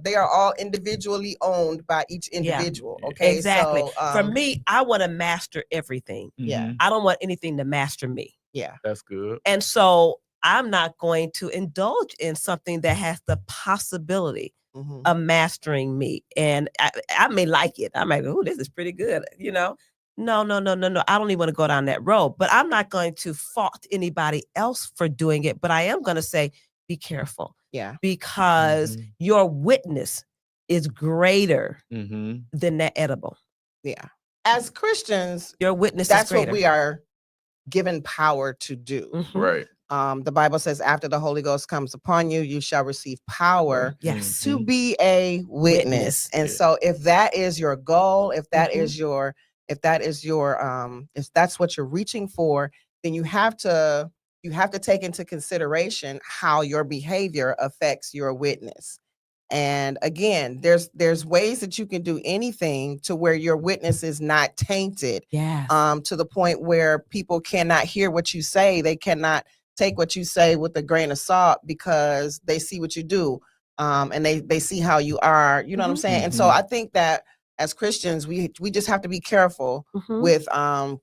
they are all individually owned by each individual. Okay. Exactly. So, For me, I want to master everything. Yeah. Mhm. I don't want anything to master me. yeah. That's good. And so I'm not going to indulge in something that has the possibility Mhm. of mastering me. And I may like it. I might go, oh, this is pretty good. No. I don't even want to go down that road. But I'm not going to fault anybody else for doing it. But I am going to say, be careful, Yeah. because Mhm. your witness is greater Mhm. than that edible. Yeah. As Christians, Your witness that's is greater. what we are given power to do. Mhm. Right. The Bible says, after the Holy Ghost comes upon you, you shall receive power Yes. to Mhm. be a witness. Witness. And Yeah. so if that is your goal, if that Mhm. is your, if that's what you're reaching for, then you have to take into consideration how your behavior affects your witness. And again, there's ways that you can do anything to where your witness is not tainted, Yes. to the point where people cannot hear what you say. They cannot take what you say with a grain of salt, because they see what you do, and they see how you are. You know what I'm Mhm. saying? And so Mhm. I think that as Christians, we just have to be careful Mhm.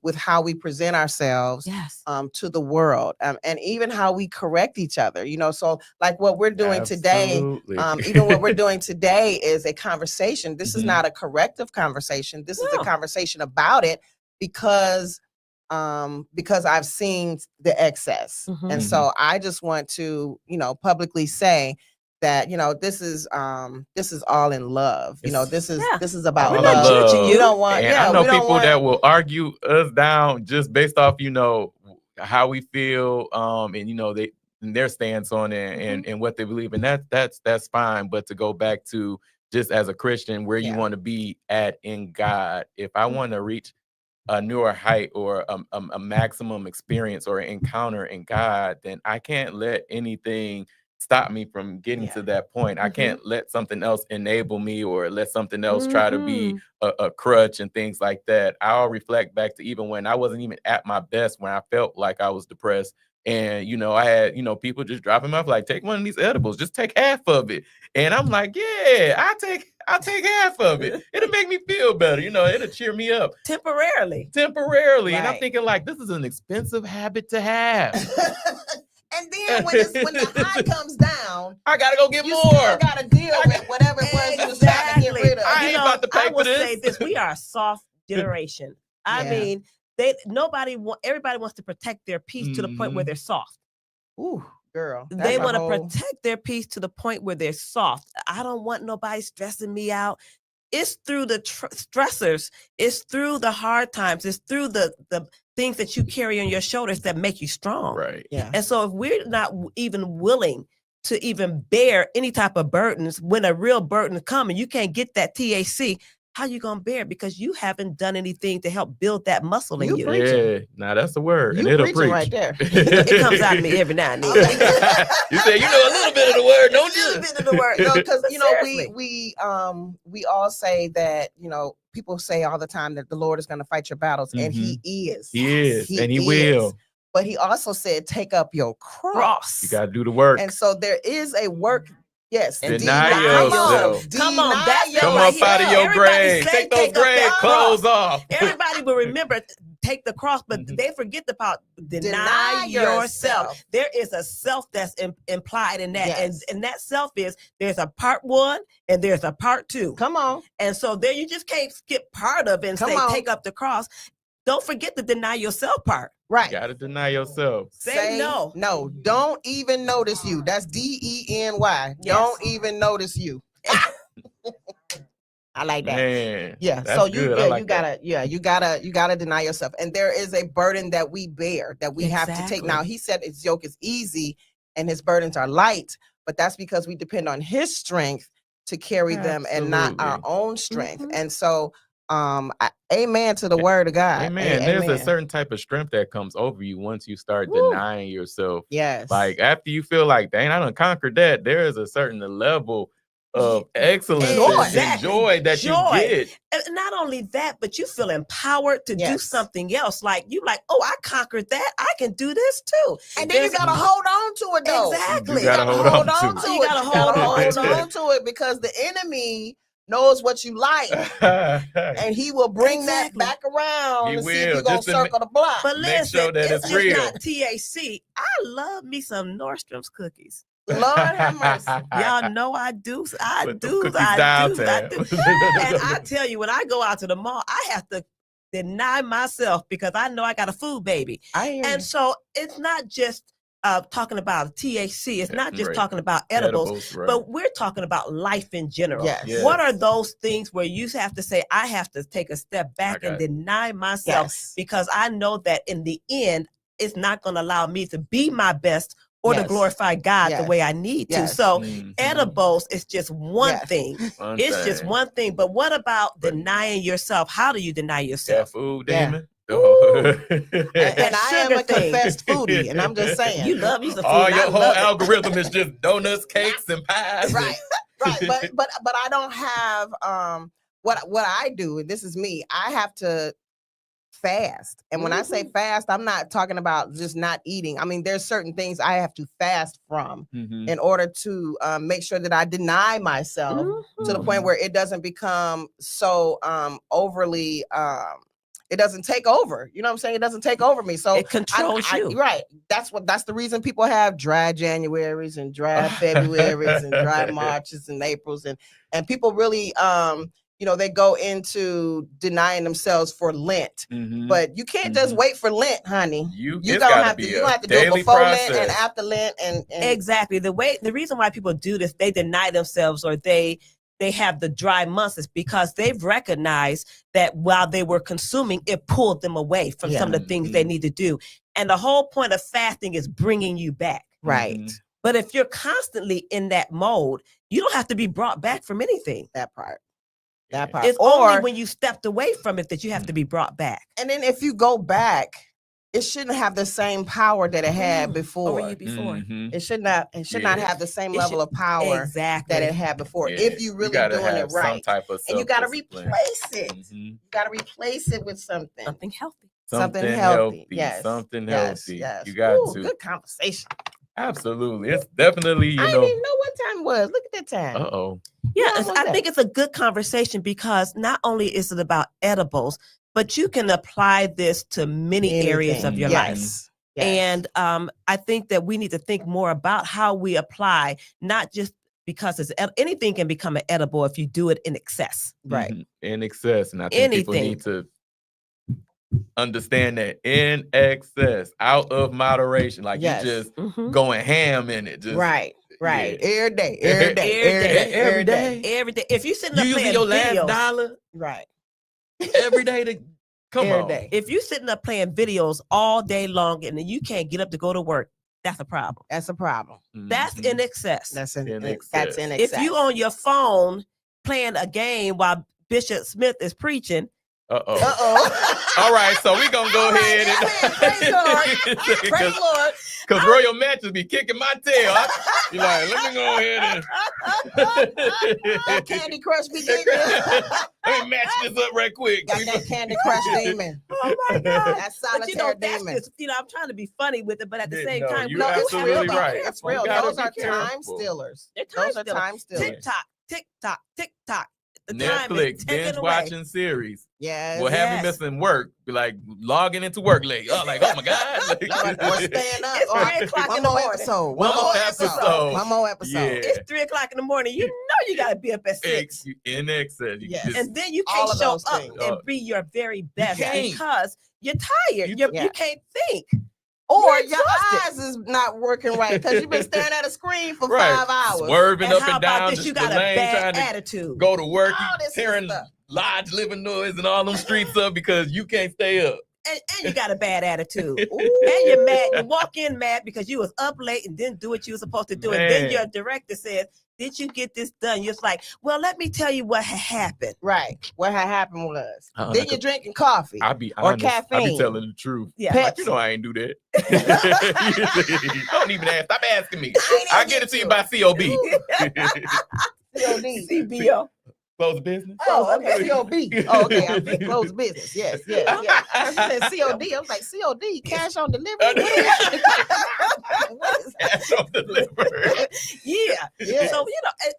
with how we present ourselves Yes. to the world, and even how we correct each other. So like what we're doing today, Absolutely. even what we're doing today is a conversation. This is Mhm. not a corrective conversation. This is a No. conversation about it, because I've seen the excess. Mhm. And so I just want to, publicly say that, this is all in love. This is Yeah. this is about We're All not in love. judging love. you. You don't want, And I know we don't people want, that will argue us down just based off, how we feel, and their stance on it and what they believe, and that's fine. But to go back to just as a Christian, where you Yeah. want to be at in God, if I want to reach a newer height or a maximum experience or encounter in God, then I can't let anything stop me from getting Yeah. to that point. I Mhm. can't let something else enable me or let something else try to be a crutch and things like that. I'll reflect back to even when I wasn't even at my best, when I felt like I was depressed. And I had people just dropping me off like, take one of these edibles, just take half of it. And I'm like, yeah, I'll take half of it. It'll make me feel better, it'll cheer me up Temporarily. temporarily. And I'm Right. thinking like, this is an expensive habit to have. And then when the high comes down, I gotta go get you more. still got to deal with whatever it was you was trying to get rid of. I ain't about to pay I for would this. say this: we are a soft generation. I Yeah. mean, everybody wants to protect their peace to the point where Mhm. they're soft. Ooh, girl. They that's a want to whole- protect their peace to the point where they're soft. I don't want nobody stressing me out. It's through the stressors. It's through the hard times. It's through the things that you carry on your shoulders that make you strong. Right. Yeah. And so if we're not even willing to even bear any type of burdens, when a real burden comes and you can't get that THC, how you gonna bear it? Because you haven't done anything to help build that muscle in You you. preaching. Yeah. Now that's the word. You and it'll preaching preach. right there. It comes out of me every now and then. You say you know a little bit of the word, don't A little you? bit of the word, because But seriously. we all say that people say all the time that the Lord is going to fight your battles, and He is. He is, and he is. will. But He also said, "Take up your cross." You gotta do the work. And so there is a work. Yes, And Deny yourself. yourself. Come on, that's Come right up here. out of your Everybody grave. say, Take those take up grave that clothes cross. off. Everybody will remember, take the cross, but Mhm. they forget about deny Deny yourself. yourself. There is a self that's implied in that. Yes. And that self is, there's a part 1 and there's a part 2. Come on. And so there you just can't skip part of it and Come say, on. take up the cross. Don't forget the deny yourself part. Right. You gotta deny yourself. Say no. No, don't even notice you. That's DENY. Yes. Don't even notice you. I like that. Man. Yeah. That's So you good. I like you gotta deny yourself. And there is a burden that we bear that we have to take. Exactly. Now He said His yoke is easy and His burdens are light, but that's because we depend on His strength to carry them and not our Absolutely. own strength. Mhm. And so amen to the word of God. Amen. There's a Amen. certain type of strength that comes over you once you start Woo. denying yourself. Yes. Like after you feel like, dang, I done conquered that, there is a certain level of excellence Joy. and joy that Joy. you get. And not only that, but you feel empowered to do Yes. something else. Like oh, I conquered that. I can do this too. And then you There's- gotta hold on to it though. Exactly. You gotta hold on to it. it. You gotta hold on to it because the enemy knows what you like, and he will bring that Exactly. back around He and see if will, you're gonna just to ma- circle the block. But Make listen, sure that it's it's just real. not THC. I love me some Nordstrom's cookies. Lord have mercy. Y'all know I do. I Put them do. cookies I down, do. I Tab. do. And I tell you, when I go out to the mall, I have to deny myself because I know I got a food baby. I hear And so it's not just talking about THC. It's not just Right. talking about edibles, right. but we're talking about life in general. Yes. Yes. What are those things where you have to say, I have to take a step back got and it. deny myself Yes. because I know that in the end, it's not going to allow me to be my best or to Yes. glorify God the Yes. way I need to. Yes. So Mhm. edibles is just one Yes. thing. One It's just thing. one thing. But what about But- denying yourself? How do you deny That yourself? food, Yeah. demon. And That I am sugar a thing. confessed foodie, and I'm just saying. You love you some food. All and your I whole love it. algorithm is just donuts, cakes, and pies. right, right. But I don't have what I do, and this is me. I have to fast, and when I say fast, I'm not talking about just not eating. I mean, there's certain things I have to fast from Mhm. in order to make sure that I deny myself to the point Mhm. where it doesn't become so overly it doesn't take over. You know what I'm saying? It doesn't take over me. So It controls you. right. That's the reason people have dry Januaries and dry Februaries and dry Marches and Aprils and people really they go into denying themselves for Lent. Mhm. But you can't just wait for Lent, honey. You You it's don't gotta have to. be You a don't have to do it daily before process. Lent and after Lent, and Exactly. The reason why people do this, they deny themselves or they have the dry months is because they've recognized that while they were consuming, it pulled them away from some of the things they Mhm. need to do. And the whole point of fasting is bringing you back. right. Mhm. But if you're constantly in that mode, you don't have to be brought back from anything. That part. Yeah. That part. It's Or only when you stepped away from it that you have to be brought back. and then if you go back, it shouldn't have the same power that it had before. Over you before. Mhm. It should not Yeah. have the same It level of power Exactly. that it had before. Yeah. If you really gotta doing have it right, some type of and you got to self-discipline. replace it. Mhm. You got to replace it with something. Something healthy. Something healthy. Yes. Something Yes, healthy. yes. You got Ooh, to. good conversation. Absolutely. It's definitely, I didn't even know what time it was. Look at that time. Uh-oh. Yeah, How long was I that? think it's a good conversation because not only is it about edibles, but you can apply this to many areas of your life. Yes. And I think that we need to think more about how we apply, not just because anything can become an edible if you do it in excess. Right. Mhm. In excess. And I think people need to understand that in excess, out of moderation. Like Yes. you just Mhm. going ham in it. Just Right. Right. yeah. Every day. Every day. Every day. Every day. Every day. If you sitting You up using playing your last videos, dollar Right. every day to come Every on. day. if you sitting up playing videos all day long and then you can't get up to go to work, that's a problem. That's a problem. That's Mhm. in excess. That's in In That's excess. in If excess. you on your phone playing a game while Bishop Smith is preaching, Uh-oh. All right, so we're gonna go All right, ahead praise Lord. Praise the Lord. because Royal Matches be kicking my tail. You're like, let me go ahead That and Candy Crush be getting you. let me match this up right quick. Got that Candy Crush demon. oh my God. That But you know, solitaire that's demon. just, I'm trying to be funny with it, but at the Yeah, same no, time, you we No, also it's have real. to absolutely be though. right. It's You real. gotta Those be are time careful. stealers. They're time Those are stealers. time stealers. TikTok, TikTok, TikTok. The time Netflix is taken binge away. watching series Yes. will have Yes. me missing work. Be like logging into work late. Oh, like, oh my God. Or staying up. It's Or 3 o'clock one in the more morning. episode. One more episode. One more episode. Yeah. It's 3 o'clock in the morning. You know you gotta be up at 6. In excess. You Yes. just- And then you All can't of show those up things. and be your very best can't. because you're tired. You Yeah. can't think. Or You're your exhausted. eyes is not working right because you've been staring at a screen for Right. 5 hours. Swerving And up how and down about this? the You got a lane, bad trying to attitude. go to work, All you this tearing stuff. large living noise and all them streets up because you can't stay up. And you got a bad attitude. Ooh. And you're mad. You walk in mad because you was up late and didn't do what you were supposed to do. And then Man. your director says, "Did you get this done?" You're just like, "Well, let me tell you what had happened." Right. What had happened was Uh-uh, then like you're a- drinking coffee. I be Or honest. I be caffeine. telling the truth. Yeah. Like, you know I ain't do that. Don't even ask. Stop asking me. I get it to you by COB. COD. CBO. Close business. Oh, okay. COB. Oh, okay. I'm being closed business. Yes, yes, yes. I said COD. I was like, COD, cash on delivery. What is that? Cash on delivery. Yeah. Yes. So,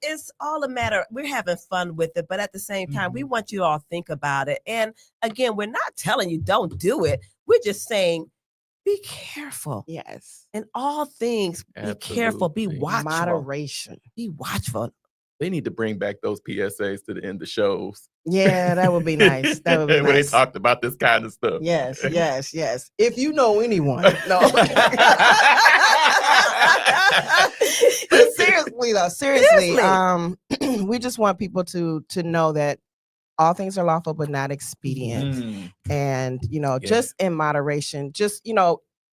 it's all a matter. We're having fun with it, but at the same time, we want you all to think about it. And again, we're not telling you don't do it. We're just saying, be careful. Yes. In all things, be careful. Be Absolutely. watchful. Moderation. Be watchful. They need to bring back those PSAs to the end of shows. Yeah, that would be nice. That would be When they nice. talked about this kind of stuff. Yes, yes, yes. If you know anyone. No. But seriously though, seriously, we just want people to know that all things are lawful but not expedient. Mm. And Yeah. just in moderation, just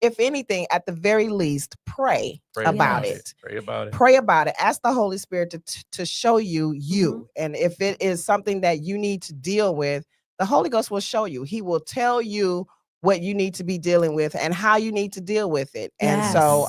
if anything, at the very least, pray Pray about it. Pray about it. Pray about it. Ask the Holy Spirit to show you you. And if it is something that you need to deal with, the Holy Ghost will show you. He will tell you what you need to be dealing with and how you need to deal with it. And so,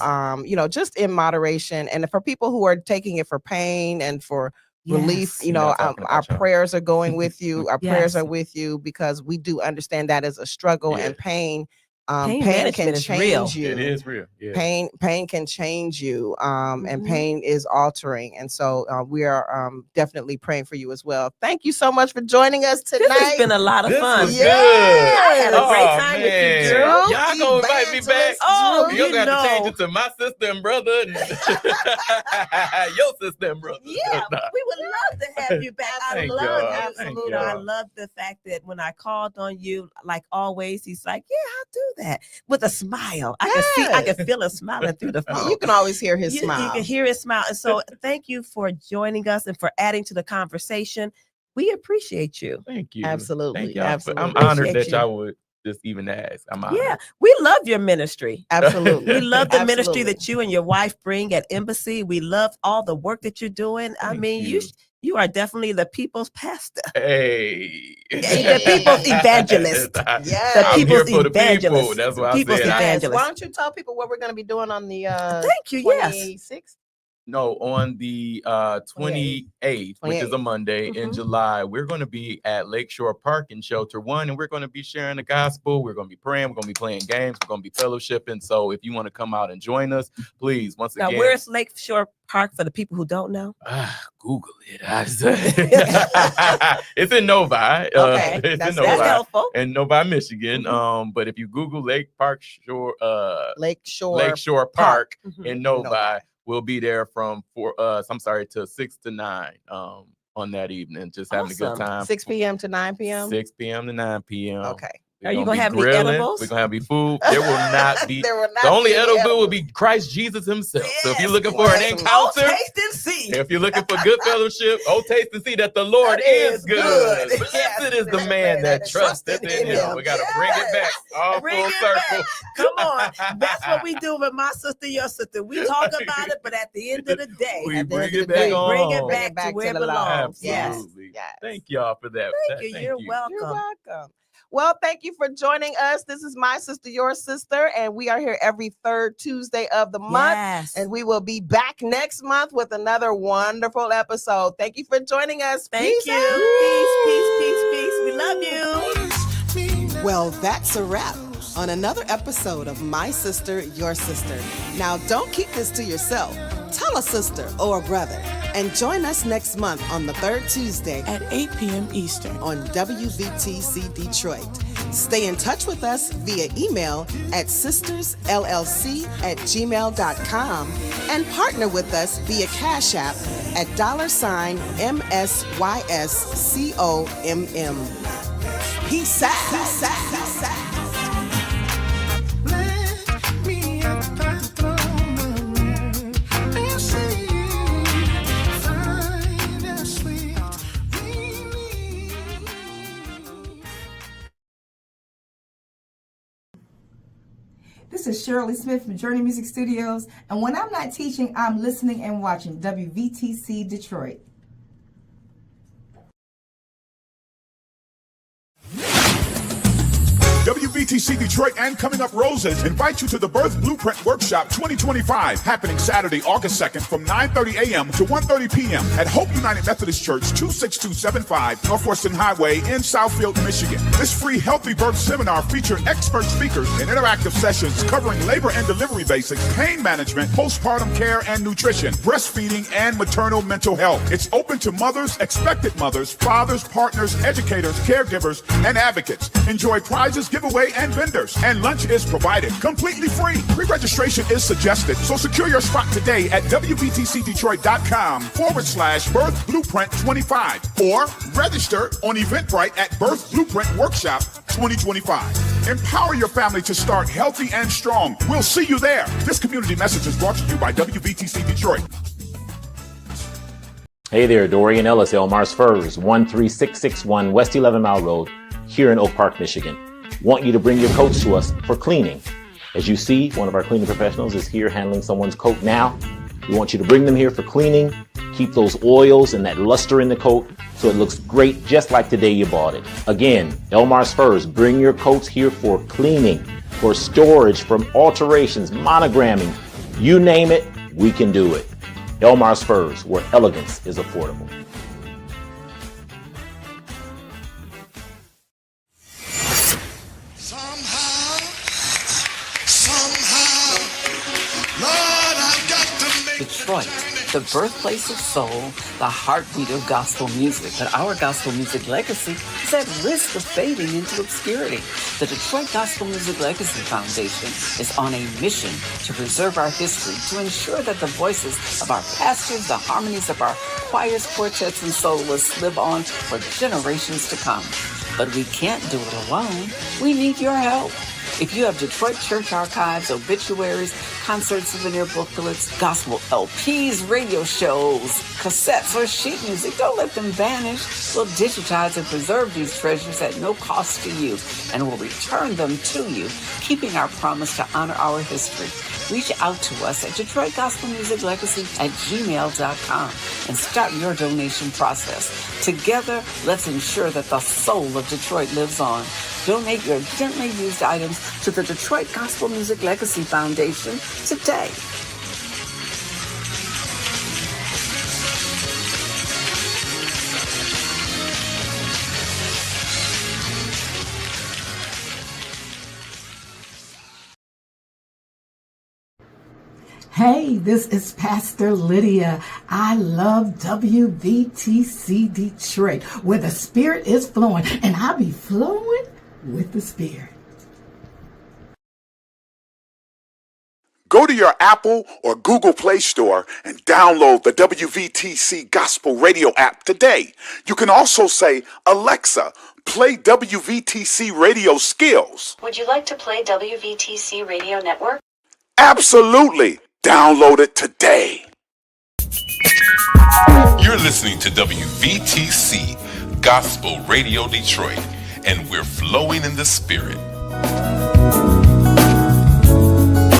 just in moderation. And for people who are taking it for pain and for relief, Yes. Not talking our about y'all. prayers are going with you. Our prayers Yes. are with you because we do understand that as a struggle Yeah. and pain. Pain Pain management can is real. change you. It is real. Yeah. Pain can change you, and Mhm. pain is altering. And so we are definitely praying for you as well. Thank you so much for joining us tonight. This has been a lot of This fun. was Yeah. good. I had a great Oh, time with you, man. Drew. Y'all gonna invite me back? Evangelist Oh, Drew. You're gonna have to change know. it to my sister and brother and your sister and brother. Yeah, we would love to have you back. I Thank love y'all. you. Thank You know, I y'all. love the fact that when I called on you, like always, he's like, "Yeah, I'll do that," with a smile. I can feel him smiling through the phone. You can always hear his You smile. can hear his smile. And so, thank you for joining us and for adding to the conversation. We appreciate you. Thank you. Absolutely, Thank y'all. absolutely. I'm honored Appreciate that you. y'all would just even ask. I'm honored. Yeah, we love your ministry. Absolutely. We love the ministry Absolutely. that you and your wife bring at Embassy. We love all the work that you're doing. I Thank mean, you. you You are definitely the people's pastor. Hey. The people's evangelist. Yes. The I'm people's here for the people. evangelist. That's why People's I said. evangelist. Why don't you tell people what we're going to be doing on the Thank you. Yes. 26th? No, on the 28th, which is a 28th. Monday in Mhm. July, we're going to be at Lakeshore Park in Shelter 1, and we're going to be sharing the gospel. We're going to be praying. We're going to be playing games. We're going to be fellowshipping. So if you want to come out and join us, please, once Now, again. where's Lakeshore Park for the people who don't know? Google it. It's in Novi. Okay, It's that's in That's Novi. helpful. In Novi, Michigan. Mhm. But if you Google Lakeshore Lakeshore Park Mhm. in Novi, Novi. we'll be there from 6 to 9 on that evening, just having a good Awesome. time. 6 p.m. to 9 p.m. 6 p.m. to 9 p.m. Okay. We're Are you gonna gonna be have any grilling. edibles? We're gonna have food. There will not be. There will not The only be any edible will edibles. be Christ Jesus himself. So if you're Yes, looking for an yes. encounter, Oh, taste and see. if you're looking for good fellowship, taste and see that the Lord That is is good. good. Blessed Yes. is the man that trusteth in him. We got to bring it back all Bring full it circle. Come on. That's what we do with my sister, your sister. We talk about it, but at the end of the day, We At the bring end of it the back day, bring it on. back to where it the Lord. belongs. Yes. Absolutely. Yes. Thank y'all for that. Thank you. You're welcome. You're welcome. Well, thank you for joining us. This is My Sister, Your Sister, and we are here every third Tuesday of the month. Yes. And we will be back next month with another wonderful episode. Thank you for joining us. Thank Peace you. out. Peace. We love you. Well, that's a wrap on another episode of My Sister, Your Sister. Now, don't keep this to yourself. Tell a sister or a brother and join us next month on the third Tuesday at 8 p.m. Eastern on WVTC Detroit. Stay in touch with us via email at sistersllc@gmail.com and partner with us via Cash App at $MSYSCOMM. Peace out. Peace out. Peace out. Let me up by the throne of and see, find a sweet relief. This is Shirley Smith from Journey Music Studios, and when I'm not teaching, I'm listening and watching WVTC Detroit. WVTC Detroit and Coming Up Roses invite you to the Birth Blueprint Workshop 2025, happening Saturday, August 2nd from 9:30 a.m. to 1:30 p.m. at Hope United Methodist Church, 26275 Northwestern Highway in Southfield, Michigan. This free Healthy Birth seminar features expert speakers and interactive sessions covering labor and delivery basics, pain management, postpartum care and nutrition, breastfeeding, and maternal mental health. It's open to mothers, expected mothers, fathers, partners, educators, caregivers, and advocates. Enjoy prizes, giveaway, and vendors. And lunch is provided completely free. Pre-registration is suggested, so secure your spot today at WVTCDetroit.com/Birth Blueprint 25 or register on Eventbrite at Birth Blueprint Workshop 2025. Empower your family to start healthy and strong. We'll see you there. This community message is brought to you by WVTC Detroit. Hey there, Dorian Ellis, Elmar's Furs, 13661 West 11 Mile Road, here in Oak Park, Michigan. Want you to bring your coats to us for cleaning. As you see, one of our cleaning professionals is here handling someone's coat now. We want you to bring them here for cleaning, keep those oils and that luster in the coat so it looks great just like the day you bought it. Again, Elmar's Furs, bring your coats here for cleaning, for storage, from alterations, monogramming, you name it, we can do it. Elmar's Furs, where elegance is affordable. Somehow, Lord, I've got to make Detroit, the birthplace of soul, the heartbeat of gospel music. But our gospel music legacy is at risk of fading into obscurity. The Detroit Gospel Music Legacy Foundation is on a mission to preserve our history, to ensure that the voices of our pastors, the harmonies of our choirs, quartets, and soloists live on for generations to come. But we can't do it alone. We need your help. If you have Detroit church archives, obituaries, concert souvenir booklets, gospel LPs, radio shows, cassettes, or sheet music. Don't let them vanish. We'll digitize and preserve these treasures at no cost to you, and we'll return them to you, keeping our promise to honor our history. Reach out to us at DetroitGospelMusicLegacy@gmail.com and start your donation process. Together, let's ensure that the soul of Detroit lives on. Donate your gently used items to the Detroit Gospel Music Legacy Foundation today. Hey, this is Pastor Lydia. I love WVTC Detroit, where the Spirit is flowing, and I'll be flowing with the Spirit. Go to your Apple or Google Play Store and download the WVTC Gospel Radio app today. You can also say, Alexa, play WVTC Radio Skills. Would you like to play WVTC Radio Network? Absolutely. Download it today. You're listening to WVTC Gospel Radio Detroit, and we're flowing in the Spirit.